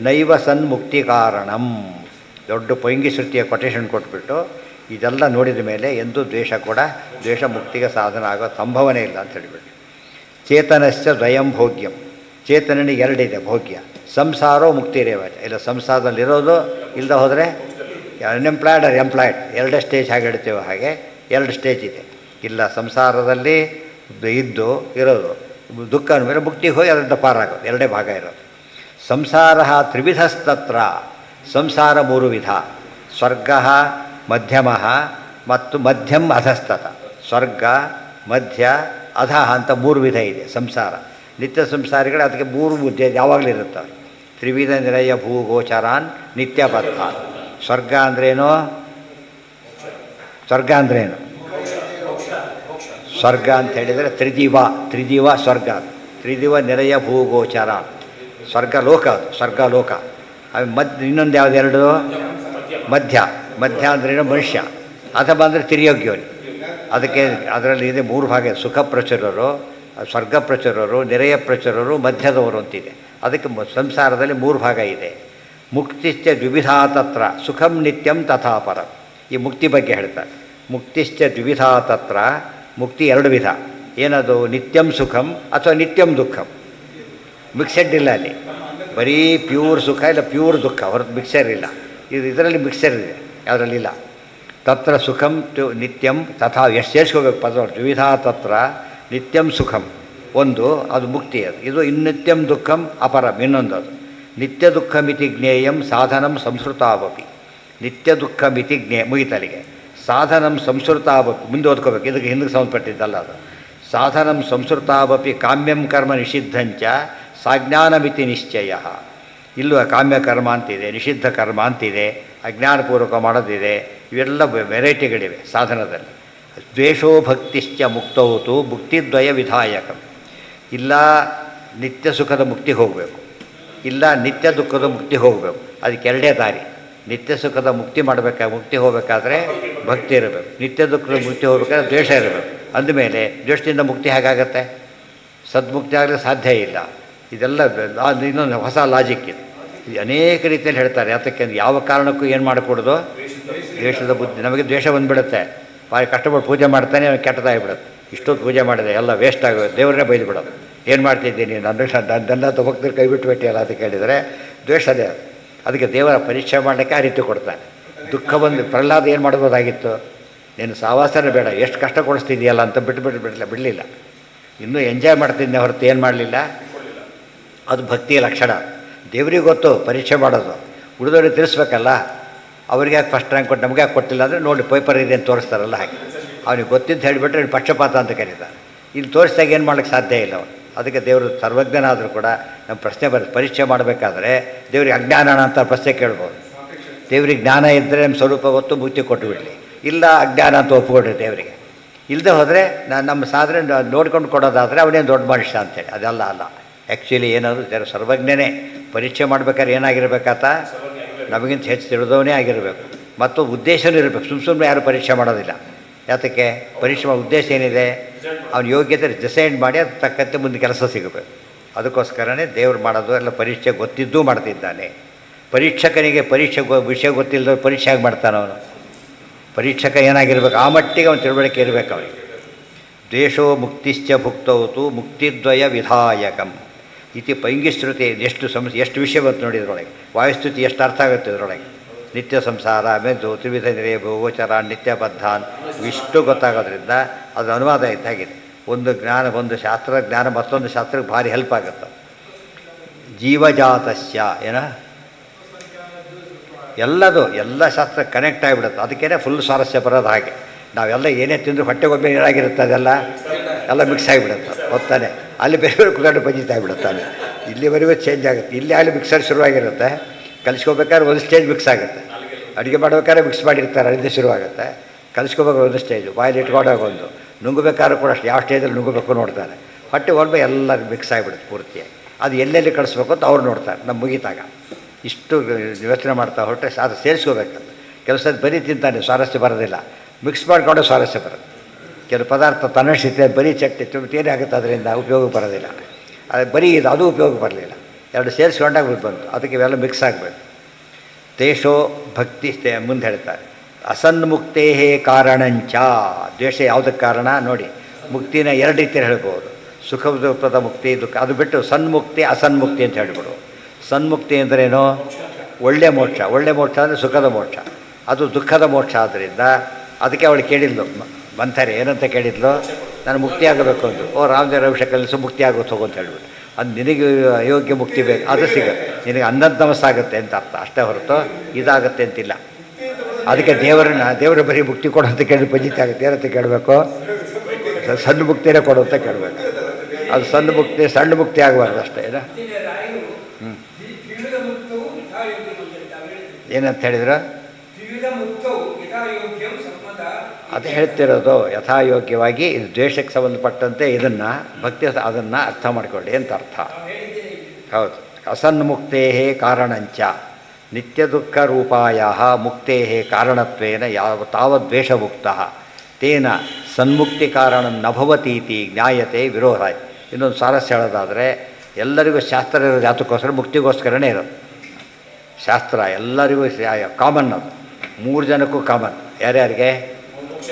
ನೈವ ಸನ್ಮುಕ್ತಿ ಕಾರಣಂ. ದೊಡ್ಡ ಪೈಂಗಿಶ್ರುತಿಯ ಕೊಟೇಶನ್ ಕೊಟ್ಬಿಟ್ಟು ಇದೆಲ್ಲ ನೋಡಿದ ಮೇಲೆ ಎಂದೂ ದ್ವೇಷ ಮುಕ್ತಿಗೆ ಸಾಧನ ಆಗೋ ಸಂಭವನೆ ಇಲ್ಲ ಅಂತ ಹೇಳಿಬಿಟ್ಟು. ಚೇತನಸ್ಯ ದ್ವಯಂ ಭೋಗ್ಯಂ, ಚೇತನನಿಗೆ ಎರಡಿದೆ ಭೋಗ್ಯ. ಸಂಸಾರೋ ಮುಕ್ತಿರೇವ. ಇಲ್ಲ ಸಂಸಾರದಲ್ಲಿರೋದು, ಇಲ್ಲದೆ ಹೋದರೆ ಅನ್ಎಂಪ್ಲಾಯ್ಡ್ ಆರ್ ಎಂಪ್ಲಾಯ್ಡ್, ಎರಡೇ ಸ್ಟೇಜ್ ಹಾಗೆ ಹೇಳ್ತೇವೆ ಹಾಗೆ ಎರಡು ಸ್ಟೇಜ್ ಇದೆ. ಇಲ್ಲ ಸಂಸಾರದಲ್ಲಿ ಇದ್ದು ಇರೋದು, ದುಃಖ ಅಂದಮೇಲೆ ಮುಕ್ತಿಗೆ ಹೋಗಿ ಅದರಿಂದ ಪಾರಾಗೋದು, ಎರಡೇ ಭಾಗ ಇರೋದು. ಸಂಸಾರ ತ್ರಿವಿಧಸ್ತತ್ರ, ಸಂಸಾರ ಮೂರು ವಿಧ. ಸ್ವರ್ಗ ಮಧ್ಯಮ ಮತ್ತು ಮಧ್ಯಂ ಅಧಸ್ತತ. ಸ್ವರ್ಗ ಮಧ್ಯ ಅಧ ಅಂತ ಮೂರು ವಿಧ ಇದೆ ಸಂಸಾರ. ನಿತ್ಯ ಸಂಸಾರಿಗಳು ಅದಕ್ಕೆ ಮೂರು ಮುದ್ದೆ ಯಾವಾಗಲೂ ಇರುತ್ತವೆ. ತ್ರಿವಿಧ ನಿರಯ ಭೂಗೋಚರಾನ್ ನಿತ್ಯಬದ್ಧ. ಸ್ವರ್ಗ ಅಂದ್ರೇನು? ಸ್ವರ್ಗ ಅಂದ್ರೇನು? ಸ್ವರ್ಗ ಅಂತ ಹೇಳಿದರೆ ತ್ರಿದಿವ ಸ್ವರ್ಗ. ತ್ರಿದಿವ ನಿರಯ ಭೂಗೋಚರ ಸ್ವರ್ಗ ಲೋಕ, ಅದು ಸ್ವರ್ಗ ಲೋಕ. ಇನ್ನೊಂದು ಯಾವುದು ಎರಡು? ಮಧ್ಯ ಅಂದ್ರೇನು? ಮನುಷ್ಯ. ಅಥವಾ ಅಂದರೆ ತಿರ್ಯೋಗ್ಯೋನಿ. ಅದಕ್ಕೆ ಅದರಲ್ಲಿ ಇದೆ ಮೂರು ಭಾಗ. ಸುಖ ಪ್ರಚುರರು, ಸ್ವರ್ಗ ಪ್ರಚುರರು, ನಿರಯ ಪ್ರಚುರರು, ಮಧ್ಯದವರು ಅಂತಿದೆ. ಅದಕ್ಕೆ ಸಂಸಾರದಲ್ಲಿ ಮೂರು ಭಾಗ ಇದೆ. ಮುಕ್ತಿಶ್ಚ ದ್ವಿವಿಧಾ ತತ್ರ ಸುಖಂ ನಿತ್ಯಂ ತಥಾ ಪರಂ. ಈ ಮುಕ್ತಿ ಬಗ್ಗೆ ಹೇಳ್ತಾರೆ. ಮುಕ್ತಿಶ್ಚ ದ್ವಿವಿಧಾ ತತ್ರ, ಮುಕ್ತಿ ಎರಡು ವಿಧ. ಏನದು? ನಿತ್ಯಂ ಸುಖಂ ಅಥವಾ ನಿತ್ಯಂ ದುಃಖಂ. ಮಿಕ್ಸೆಡ್ ಇಲ್ಲ ಅಲ್ಲಿ. ಬರೀ ಪ್ಯೂರ್ ಸುಖ ಇಲ್ಲ ಪ್ಯೂರ್ ದುಃಖ, ಹೊರತು ಮಿಕ್ಸರ್ ಇಲ್ಲ. ಇದರಲ್ಲಿ ಮಿಕ್ಸರ್ ಇದೆ, ಯಾವುದ್ರಲ್ಲಿಲ್ಲ. ತತ್ರ ಸುಖಂ ನಿತ್ಯಂ ತಥಾ. ಎಷ್ಟು ಸೇರಿಸ್ಕೋಬೇಕು ಪದ. ದ್ವಿವಿಧಾ ತತ್ರ ನಿತ್ಯಂ ಸುಖಂ ಒಂದು, ಅದು ಮುಕ್ತಿ. ಅದು ಇದು ಇನ್ನಿತ್ಯಂ ದುಃಖಂ ಅಪರಂ ಇನ್ನೊಂದು. ಅದು ನಿತ್ಯ ದುಃಖ ಮಿತಿ ಜ್ಞೇಯಂ ಸಾಧನಂ ಸಂಸ್ಕೃತಾವಪಿ. ನಿತ್ಯ ದುಃಖ ಮಿತಿ ಮುಗಿತಲಿಗೆ. ಸಾಧನಂ ಸಂಸ್ಕೃತಾವಪಿ ಮುಂದೆ ಓದ್ಕೋಬೇಕು, ಇದಕ್ಕೆ ಹಿಂದಕ್ಕೆ ಸಂಬಂಧಪಟ್ಟಿದ್ದಲ್ಲ ಅದು. ಸಾಧನಂ ಸಂಸ್ಕೃತಾವಪಿ ಕಾಮ್ಯಂ ಕರ್ಮ ನಿಷಿದ್ಧಂಚ ಸಾಜ್ಞಾನಮಿತಿ ನಿಶ್ಚಯ. ಇಲ್ಲೂ ಕಾಮ್ಯ ಕರ್ಮ ಅಂತಿದೆ, ನಿಷಿದ್ಧ ಕರ್ಮ ಅಂತಿದೆ, ಅಜ್ಞಾನಪೂರ್ವಕ ಮಾಡೋದಿದೆ. ಇವೆಲ್ಲ ವೆರೈಟಿಗಳಿವೆ ಸಾಧನದಲ್ಲಿ. ದ್ವೇಷೋ ಭಕ್ತಿಶ್ಚ ಮುಕ್ತೌತು ಮುಕ್ತಿದ್ವಯ ವಿಧಾಯಕಂ. ಇಲ್ಲ ನಿತ್ಯ ಸುಖದ ಮುಕ್ತಿಗೆ ಹೋಗಬೇಕು, ಇಲ್ಲ ನಿತ್ಯ ದುಃಖದ ಮುಕ್ತಿ ಹೋಗಬೇಕು. ಅದಕ್ಕೆ ಎರಡೇ ದಾರಿ. ನಿತ್ಯ ಸುಖದ ಮುಕ್ತಿ ಮುಕ್ತಿ ಹೋಗಬೇಕಾದ್ರೆ ಭಕ್ತಿ ಇರಬೇಕು, ನಿತ್ಯ ದುಃಖದ ಮುಕ್ತಿ ಹೋಗ್ಬೇಕಾದ್ರೆ ದ್ವೇಷ ಇರಬೇಕು. ಅಂದಮೇಲೆ ದ್ವೇಷದಿಂದ ಮುಕ್ತಿ ಹೇಗಾಗತ್ತೆ? ಸದ್ಮುಕ್ತಿ ಆಗಲಿ ಸಾಧ್ಯ ಇಲ್ಲ. ಇದೆಲ್ಲ ಇನ್ನೊಂದು ಹೊಸ ಲಾಜಿಕ್ ಇದು. ಅನೇಕ ರೀತಿಯಲ್ಲಿ ಹೇಳ್ತಾರೆ. ಯಾತಕ್ಕೆ ಯಾವ ಕಾರಣಕ್ಕೂ ಏನು ಮಾಡಿಕೊಡೋದು? ದ್ವೇಷದ ಬುದ್ಧಿ. ನಮಗೆ ದ್ವೇಷ ಬಂದುಬಿಡುತ್ತೆ, ಭಾರಿ ಕಷ್ಟಪಟ್ಟು ಪೂಜೆ ಮಾಡ್ತಾನೆ, ಕೆಟ್ಟದಾಗಿಬಿಡುತ್ತೆ. ಇಷ್ಟೊತ್ತು ಪೂಜೆ ಮಾಡಿದೆ ಎಲ್ಲ ವೇಸ್ಟ್ ಆಗೋದು, ದೇವರನ್ನೇ ಬೈದು ಬಿಡೋದು. ಏನು ಮಾಡ್ತಿದ್ದೀನಿ ನನ್ನೆಲ್ಲ ಭಕ್ತರು ಕೈ ಬಿಟ್ಟುಬಿಟ್ಟಿಯಲ್ಲ ಅಂತ ಕೇಳಿದರೆ ದ್ವೇಷದೇ. ಅದಕ್ಕೆ ದೇವರ ಪರೀಕ್ಷೆ ಮಾಡಲಿಕ್ಕೆ ಆ ರೀತಿ ಕೊಡ್ತಾನೆ. ದುಃಖ ಬಂದು ಪ್ರಹ್ಲಾದ ಏನು ಮಾಡ್ಬೋದಾಗಿತ್ತು? ನೀನು ಸಾವಾಸನೆ ಬೇಡ, ಎಷ್ಟು ಕಷ್ಟ ಕೊಡಿಸ್ತಿದೆಯಲ್ಲ ಅಂತ ಬಿಡಲಿಲ್ಲ. ಇನ್ನೂ ಎಂಜಾಯ್ ಮಾಡ್ತಿದ್ದೆ ಹೊರತು ಏನು ಮಾಡಲಿಲ್ಲ. ಅದು ಭಕ್ತಿಯ ಲಕ್ಷಣ. ದೇವರಿಗೆ ಗೊತ್ತು ಪರೀಕ್ಷೆ ಮಾಡೋದು, ಉಳಿದವ್ರಿಗೆ ತಿಳಿಸ್ಬೇಕಲ್ಲ. ಅವ್ರಿಗೆ ಯಾಕೆ ಫಸ್ಟ್ ರ್ಯಾಂಕ್ ಕೊಟ್ಟು ನಮಗೆ ಯಾಕೆ ಕೊಟ್ಟಿಲ್ಲ ಅಂದರೆ ನೋಡಿ ಪೇಪರ್ ಇದೆ ಅಂತ ತೋರಿಸ್ತಾರಲ್ಲ ಹಾಗೆ. ಅವನಿಗೆ ಗೊತ್ತಿದ್ದು ಹೇಳಿಬಿಟ್ರೆ ನೀನು ಪಕ್ಷಪಾತ ಅಂತ ಕರೀತಾರೆ. ಇಲ್ಲಿ ತೋರಿಸಿದಾಗ ಏನು ಮಾಡೋಕ್ಕೆ ಸಾಧ್ಯ ಇಲ್ಲ ಅವನು. ಅದಕ್ಕೆ ದೇವರು ಸರ್ವಜ್ಞನಾದರೂ ಕೂಡ ನಮ್ಮ ಪ್ರಶ್ನೆ ಪರೀಕ್ಷೆ ಮಾಡಬೇಕಾದ್ರೆ ದೇವ್ರಿಗೆ ಅಜ್ಞಾನ ಅಂತ ಪ್ರಶ್ನೆ ಕೇಳ್ಬೋದು. ದೇವ್ರಿಗೆ ಜ್ಞಾನ ಇದ್ದರೆ ನಮ್ಮ ಸ್ವರೂಪ ಗೊತ್ತು, ಮುಕ್ತಿ ಕೊಟ್ಟು ಬಿಡಲಿ. ಇಲ್ಲ ಅಜ್ಞಾನ ಅಂತ ಒಪ್ಪಿಕೊಡ್ರಿ ದೇವರಿಗೆ. ಇಲ್ಲದೆ ಹೋದರೆ ನಮ್ಮ ಸಾಧನೆ ನೋಡ್ಕೊಂಡು ಕೊಡೋದಾದರೆ ಅವನೇನು ದೊಡ್ಡ ಮನುಷ್ಯ ಅಂತೇಳಿ. ಅದೆಲ್ಲ ಅಲ್ಲ. ಆ್ಯಕ್ಚುಲಿ ಏನಾದರೂ ದೇವರು ಸರ್ವಜ್ಞನೇ. ಪರೀಕ್ಷೆ ಮಾಡ್ಬೇಕಾದ್ರೆ ಏನಾಗಿರ್ಬೇಕಾತ? ನಮಗಿಂತ ಹೆಚ್ಚು ತಿಳಿದವನೇ ಆಗಿರಬೇಕು ಮತ್ತು ಉದ್ದೇಶನೂ ಇರಬೇಕು. ಸುಮ್ಮನೆ ಯಾರು ಪರೀಕ್ಷೆ ಮಾಡೋದಿಲ್ಲ. ಯಾತಕ್ಕೆ ಪರಿಶ್ರಮ ಉದ್ದೇಶ ಏನಿದೆ, ಅವನ ಯೋಗ್ಯತೆ ಡಿಸೈಡ್ ಮಾಡಿ ಅದು ತಕ್ಕಂತೆ ಮುಂದೆ ಕೆಲಸ ಸಿಗಬೇಕು. ಅದಕ್ಕೋಸ್ಕರನೇ ದೇವ್ರು ಮಾಡೋದು ಎಲ್ಲ ಪರೀಕ್ಷೆ ಗೊತ್ತಿದ್ದೂ ಮಾಡ್ತಿದ್ದಾನೆ. ಪರೀಕ್ಷಕನಿಗೆ ವಿಷಯ ಗೊತ್ತಿಲ್ಲದ ಪರೀಕ್ಷೆ ಆಗಿ ಮಾಡ್ತಾನೆ ಅವನು. ಪರೀಕ್ಷಕ ಏನಾಗಿರ್ಬೇಕು, ಆ ಮಟ್ಟಿಗೆ ಅವನು ತಿಳುವಳಿಕೆ ಇರಬೇಕು ಅವನಿಗೆ. ದ್ವೇಷೋ ಮುಕ್ತಿಶ್ಚ ಭುಕ್ತೌತು ಮುಕ್ತಿದ್ವಯ ವಿಧಾಯಕಂ ಇತಿ ಪೈಂಗಿಶ್ರುತಿ. ಎಷ್ಟು ವಿಷಯ ಬಂತು ನೋಡಿ ಇದರೊಳಗೆ. ವಾಯುಸ್ತುತಿ ಎಷ್ಟು ಅರ್ಥ ಆಗುತ್ತೆ ಇದರೊಳಗೆ. ನಿತ್ಯ ಸಂಸಾರ, ಮೆದು, ತ್ರಿವಿಧ ನಿರೇಭು, ಗೋಚರ, ನಿತ್ಯಬದ್ಧಾನ್ ಇಷ್ಟು ಗೊತ್ತಾಗೋದ್ರಿಂದ ಅದು ಅನುವಾದ ಇದ್ದಾಗಿದೆ. ಒಂದು ಜ್ಞಾನ, ಒಂದು ಶಾಸ್ತ್ರ ಜ್ಞಾನ ಮತ್ತೊಂದು ಶಾಸ್ತ್ರಕ್ಕೆ ಭಾರಿ ಹೆಲ್ಪ್ ಆಗುತ್ತೆ. ಜೀವಜಾತಸ್ಯ ಏನ ಎಲ್ಲದು ಎಲ್ಲ ಶಾಸ್ತ್ರ ಕನೆಕ್ಟ್ ಆಗಿಬಿಡುತ್ತೆ. ಅದಕ್ಕೇ ಫುಲ್ ಸ್ವಾರಸ್ಯ ಬರೋದು. ಹಾಗೆ ನಾವೆಲ್ಲ ಏನೇ ತಿಂದರೂ ಹೊಟ್ಟೆಗೊಮ್ಮೆ ಏನಾಗಿರುತ್ತೆ ಅದೆಲ್ಲ ಎಲ್ಲ ಮಿಕ್ಸ್ ಆಗಿಬಿಡುತ್ತೆ ಹೊತ್ತಾನೆ. ಅಲ್ಲಿ ಬೇರೆ ಬೇರೆ ಕುತ್ಕೊಂಡು ಬಜಿತಾ ಆಗಿಬಿಡುತ್ತಾನೆ. ಇಲ್ಲಿವರೆಗೂ ಚೇಂಜ್ ಆಗುತ್ತೆ. ಇಲ್ಲಿ ಅಲ್ಲಿ ಮಿಕ್ಸರ್ ಶುರುವಾಗಿರುತ್ತೆ. ಕಲಿಸ್ಕೋಬೇಕಾದ್ರೆ ಒಂದು ಸ್ಟೇಜ್ ಮಿಕ್ಸ್ ಆಗುತ್ತೆ. ಅಡುಗೆ ಮಾಡ್ಬೇಕಾದ್ರೆ ಮಿಕ್ಸ್ ಮಾಡಿರ್ತಾರೆ, ಅಲ್ಲಿಂದ ಶುರುವಾಗುತ್ತೆ. ಕಲಿಸ್ಕೋಬೇಕಾದ್ರೆ ಒಂದು ಸ್ಟೇಜು, ಬಾಯಲ್ಲಿ ಇಟ್ಕೊಂಡಾಗ ಒಂದು, ನುಂಗಬೇಕಾದ್ರೂ ಕೂಡ ಅಷ್ಟು ಯಾವ ಸ್ಟೇಜಲ್ಲಿ ನುಂಗಬೇಕು ನೋಡ್ತಾರೆ. ಹೊಟ್ಟೆ ಒಳಗೆ ಎಲ್ಲ ಮಿಕ್ಸ್ ಆಗಿಬಿಡುತ್ತೆ ಪೂರ್ತಿಯಾಗಿ. ಅದು ಎಲ್ಲೆಲ್ಲಿ ಕಳಿಸ್ಬೇಕು ಅಂತ ಅವ್ರು ನೋಡ್ತಾರೆ. ನಮ್ಮ ಮುಗಿತಾಗ ಇಷ್ಟು ಯೋಚನೆ ಮಾಡ್ತಾ ಹೊರಟೆ ಅದು ಸೇರಿಸ್ಕೋಬೇಕಂತ. ಕೆಲಸದ ಬರೀ ತಿಂತಾನೆ, ಸ್ವಾರಸ್ಯ ಬರೋದಿಲ್ಲ. ಮಿಕ್ಸ್ ಮಾಡಿಕೊಂಡೆ ಸ್ವಾರಸ್ಯ ಬರುತ್ತೆ. ಕೆಲವು ಪದಾರ್ಥ ತನ್ನಷ್ಟಿದೆ, ಬರೀ ಚಟ್ನಿ ತಿಂದು ಆಗುತ್ತೆ, ಅದರಿಂದ ಉಪಯೋಗ ಬರೋದಿಲ್ಲ. ಅದು ಬರೀ ಇದು, ಅದು ಉಪಯೋಗ ಬರಲಿಲ್ಲ. ಎರಡು ಸೇರಿಸ್ಕೊಂಡಾಗ ಬಂತು. ಅದಕ್ಕೆ ಇವೆಲ್ಲ ಮಿಕ್ಸ್ ಆಗಬೇಕು. ತೇಷೋ ಭಕ್ತಿ ಮುಂದೆ ಹೇಳ್ತಾರೆ. ಅಸನ್ಮುಕ್ತೇ ಕಾರಣಂಚ. ದ್ವೇಷ ಯಾವುದಕ್ಕೆ ಕಾರಣ ನೋಡಿ. ಮುಕ್ತಿನ ಎರಡು ರೀತಿಯಲ್ಲಿ ಹೇಳ್ಬೋದು. ಸುಖದ ಮುಕ್ತಿ, ದುಃಖ. ಅದು ಬಿಟ್ಟು ಸನ್ಮುಕ್ತಿ ಅಸನ್ಮುಕ್ತಿ ಅಂತ ಹೇಳ್ಬಿಡು. ಸನ್ಮುಕ್ತಿ ಅಂದ್ರೇನು? ಒಳ್ಳೆ ಮೋಕ್ಷ. ಒಳ್ಳೆ ಮೋಕ್ಷ ಅಂದರೆ ಸುಖದ ಮೋಕ್ಷ. ಅದು ದುಃಖದ ಮೋಕ್ಷ. ಆದ್ದರಿಂದ ಅದಕ್ಕೆ ಅವಳು ಕೇಳಿದ್ಲು ಬಂತಾರೆ. ಏನಂತ ಕೇಳಿದ್ಲು? ನಾನು ಮುಕ್ತಿ ಆಗಬೇಕು ಅಂದರು. ರಾಮದೇವ ಅಭಿಷೇಕ ಕಲಿಸು ಮುಕ್ತಿ ಆಗುತ್ತೆ ಹೋಗು ಅಂತ ಹೇಳ್ಬಿಟ್ಟು. ಅದು ನಿನಗೆ ಅಯೋಗ್ಯ ಮುಕ್ತಿ ಬೇಕು, ಅದು ಸಿಗುತ್ತೆ. ನಿನಗೆ ಅನ್ನಂತಮಸ್ಸಾಗುತ್ತೆ ಅಂತ ಅರ್ಥ ಅಷ್ಟೇ ಹೊರತು ಇದಾಗುತ್ತೆ ಅಂತಿಲ್ಲ. ಅದಕ್ಕೆ ದೇವರು ಬರೀ ಮುಕ್ತಿ ಕೊಡು ಅಂತ ಕೇಳಿ ಪಂಜಿತ ಆಗುತ್ತೆ. ಏನಂತ ಕೇಳಬೇಕು? ಸಣ್ಣ ಮುಕ್ತಿನೇ ಕೊಡು ಅಂತ ಕೇಳಬೇಕು. ಅದು ಸಣ್ಣ ಮುಕ್ತಿ ಆಗಬಾರ್ದು ಅಷ್ಟೇ. ಏನಂತ ಹೇಳಿದ್ರು? ಅದು ಹೇಳ್ತಿರೋದು ಯಥಾಯೋಗ್ಯವಾಗಿ. ಇದು ದ್ವೇಷಕ್ಕೆ ಸಂಬಂಧಪಟ್ಟಂತೆ ಇದನ್ನು ಭಕ್ತಿ ಅದನ್ನು ಅರ್ಥ ಮಾಡಿಕೊಳ್ಳಿ ಅಂತ ಅರ್ಥ. ಹೌದು. ಅಸನ್ಮುಕ್ತೇ ಕಾರಣಂಚ ನಿತ್ಯ ದುಃಖ ರೂಪಾಯ ಮುಕ್ತೇ ಕಾರಣತ್ವೇನ ತಾವದ್ವೇಷಮುಕ್ತ ತೇನ ಸನ್ಮುಕ್ತಿ ಕಾರಣ ನಭವತೀತಿ ಜ್ಞಾಯತೆ ವಿರೋಧ. ಇನ್ನೊಂದು ಸಾರಸ್ಯ ಹೇಳೋದಾದರೆ, ಎಲ್ಲರಿಗೂ ಶಾಸ್ತ್ರ ಇರೋದು ಯಾತಕ್ಕೋಸ್ಕರ? ಮುಕ್ತಿಗೋಸ್ಕರನೇ ಇರೋದು ಶಾಸ್ತ್ರ. ಎಲ್ಲರಿಗೂ ಕಾಮನ್. ಅದು 3 ಜನಕ್ಕೂ ಕಾಮನ್. ಯಾರ್ಯಾರಿಗೆ?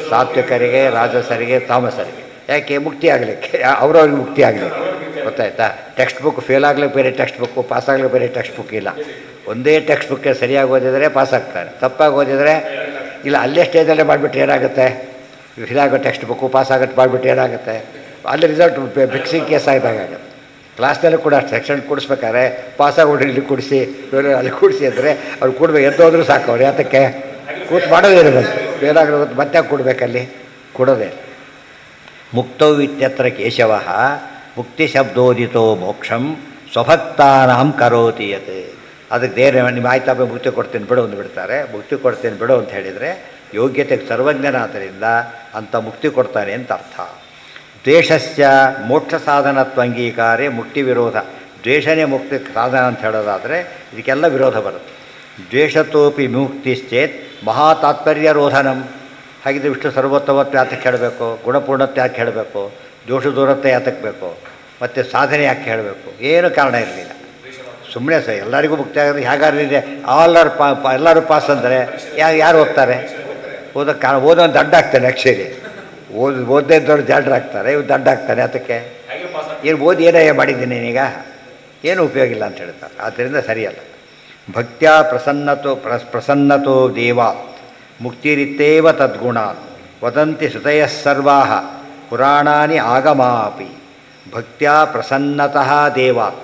ಸಾತ್ವಿಕರಿಗೆ, ರಾಜಸರಿಗೆ, ತಾಮಸರಿಗೆ. ಯಾಕೆ? ಮುಕ್ತಿ ಆಗಲಿಕ್ಕೆ, ಅವ್ರವ್ರಿಗೆ ಮುಕ್ತಿ ಆಗಲಿಕ್ಕೆ. ಗೊತ್ತಾಯ್ತಾ? ಟೆಕ್ಸ್ಟ್ ಬುಕ್ ಫೇಲ್ ಆಗ್ಲಿಕ್ಕೆ ಬೇರೆ ಟೆಕ್ಸ್ಟ್ ಬುಕ್ಕು, ಪಾಸ್ ಆಗ್ಲಿಕ್ಕೆ ಬೇರೆ ಟೆಕ್ಸ್ಟ್ ಬುಕ್ ಇಲ್ಲ. ಒಂದೇ ಟೆಕ್ಸ್ಟ್ ಬುಕ್ಕೆ ಸರಿಯಾಗಿ ಓದಿದರೆ ಪಾಸ್ ಆಗ್ತಾರೆ, ತಪ್ಪಾಗಿ ಓದಿದರೆ ಇಲ್ಲ. ಅಲ್ಲೇ ಸ್ಟೇಜಲ್ಲೇ ಮಾಡಿಬಿಟ್ಟು ಏನಾಗುತ್ತೆ? ಫೇಲಾಗೋ ಟೆಕ್ಸ್ಟ್ ಬುಕ್ಕು ಪಾಸ್ ಆಗೋದು ಮಾಡಿಬಿಟ್ಟು ಏನಾಗುತ್ತೆ? ಅಲ್ಲಿ ರಿಸಲ್ಟ್ ಫಿಕ್ಸಿಂಗ್ ಕೇಸ್ ಆಗಿದಾಗುತ್ತೆ. ಕ್ಲಾಸ್ನಲ್ಲೂ ಕೂಡ ಸೆಕ್ಷನ್ ಕೂಡಿಸ್ಬೇಕಾದ್ರೆ ಪಾಸಾಗೋಡ್ರಿ ಇಲ್ಲಿ ಕೂಡಿಸಿ, ಅಲ್ಲಿ ಕೂಡಿಸಿ ಅಂದರೆ ಅವ್ರು ಕೂಡ್ಬೇಕು. ಎದ್ದೋದ್ರೂ ಸಾಕು ಅವ್ರು. ಯಾತಕ್ಕೆ? ಕೂತು ಮಾಡೋದೇ ಇರಬೇಕು. ಫೇಲಾಗಿರೋದು ಮತ್ತೆ ಕೊಡಬೇಕಲ್ಲಿ, ಕೊಡೋದೇ. ಮುಕ್ತೌ ಇತ್ಯತ್ರ ಕೇಶವ ಮುಕ್ತಿ ಶಬ್ದೋದಿತೋ ಮೋಕ್ಷಂ ಸ್ವಭಕ್ತಾನಾಂ ಕರೋತಿ ಯತ್. ಅದಕ್ಕೆ ದೇವ್ರ ನಿಮ್ಮ ಆಯ್ತಪ್ಪ ಮುಕ್ತಿ ಕೊಡ್ತೀನಿ ಬಿಡು ಒಂದು ಬಿಡ್ತಾರೆ. ಮುಕ್ತಿ ಕೊಡ್ತೀನಿ ಬಿಡು ಅಂತ ಹೇಳಿದರೆ ಯೋಗ್ಯತೆಗೆ ಸರ್ವಜ್ಞನಾದ್ದರಿಂದ ಅಂಥ ಮುಕ್ತಿ ಕೊಡ್ತಾನೆ ಅಂತ ಅರ್ಥ. ದ್ವೇಷಸ್ಯ ಮೋಕ್ಷ ಸಾಧನತ್ವ ಅಂಗೀಕಾರೇ ಮುಕ್ತಿ ವಿರೋಧ. ದ್ವೇಷನೇ ಮುಕ್ತಿ ಸಾಧನ ಅಂತ ಹೇಳೋದಾದರೆ ಇದಕ್ಕೆಲ್ಲ ವಿರೋಧ ಬರುತ್ತೆ. ದ್ವೇಷತೋಪಿ ಮುಕ್ತಿಶ್ಚೇತ್ ಮಹಾತಾತ್ಪರ್ಯ ರೋಧನಂ. ಹಾಗಿದ್ರೆ ವಿಷ್ಣು ಸರ್ವೋತ್ತಮತ್ವ ಯಾತಕ್ಕೆ ಹೇಳಬೇಕು? ಗುಣಪೂರ್ಣತ್ವ ಯಾಕೆ ಹೇಳಬೇಕು? ದೋಷ ದೂರತ್ವ ಯಾತಕ್ಕೆ ಬೇಕು? ಮತ್ತು ಸಾಧನೆ ಯಾಕೆ ಹೇಳಬೇಕು? ಏನು ಕಾರಣ ಇರಲಿಲ್ಲ. ಸುಮ್ಮನೆ ಎಲ್ಲರಿಗೂ ಮುಕ್ತಿ ಆಗೋದು ಹೇಗಾರಿದೆ? ಎಲ್ಲರೂ ಪಾಸ್ ಅಂದರೆ ಯಾರು ಓದ್ತಾರೆ? ಓದೋ ದಂಡ ಆಗ್ತಾನೆ. ಆ್ಯಕ್ಚುಲಿ ಓದೇ ದೊಡ್ಡ ಜಾಡ್ರಾಗ್ತಾರೆ, ಇವ್ರು ದಂಡ ಆಗ್ತಾನೆ. ಅದಕ್ಕೆ ಏನು ಓದಿ ಏನೇ ಮಾಡಿದ್ದೀನಿ ನೀನೀಗ? ಏನು ಉಪಯೋಗ ಇಲ್ಲ ಅಂತ ಹೇಳ್ತಾರೆ. ಆದ್ದರಿಂದ ಸರಿಯಲ್ಲ. ಭಕ್ತ್ಯ ಪ್ರಸನ್ನತೋ ದೇವಾತ್ ಮುಕ್ತಿರಿತ್ತೇವ ತದ್ಗುಣ ವದಂತಿ ಶ್ರುತಯಃ ಸರ್ವಾಃ ಪುರಾಣಾನಿ ಆಗಮಾಪಿ. ಭಕ್ತ್ಯ ಪ್ರಸನ್ನತಃ ದೇವಾತ್.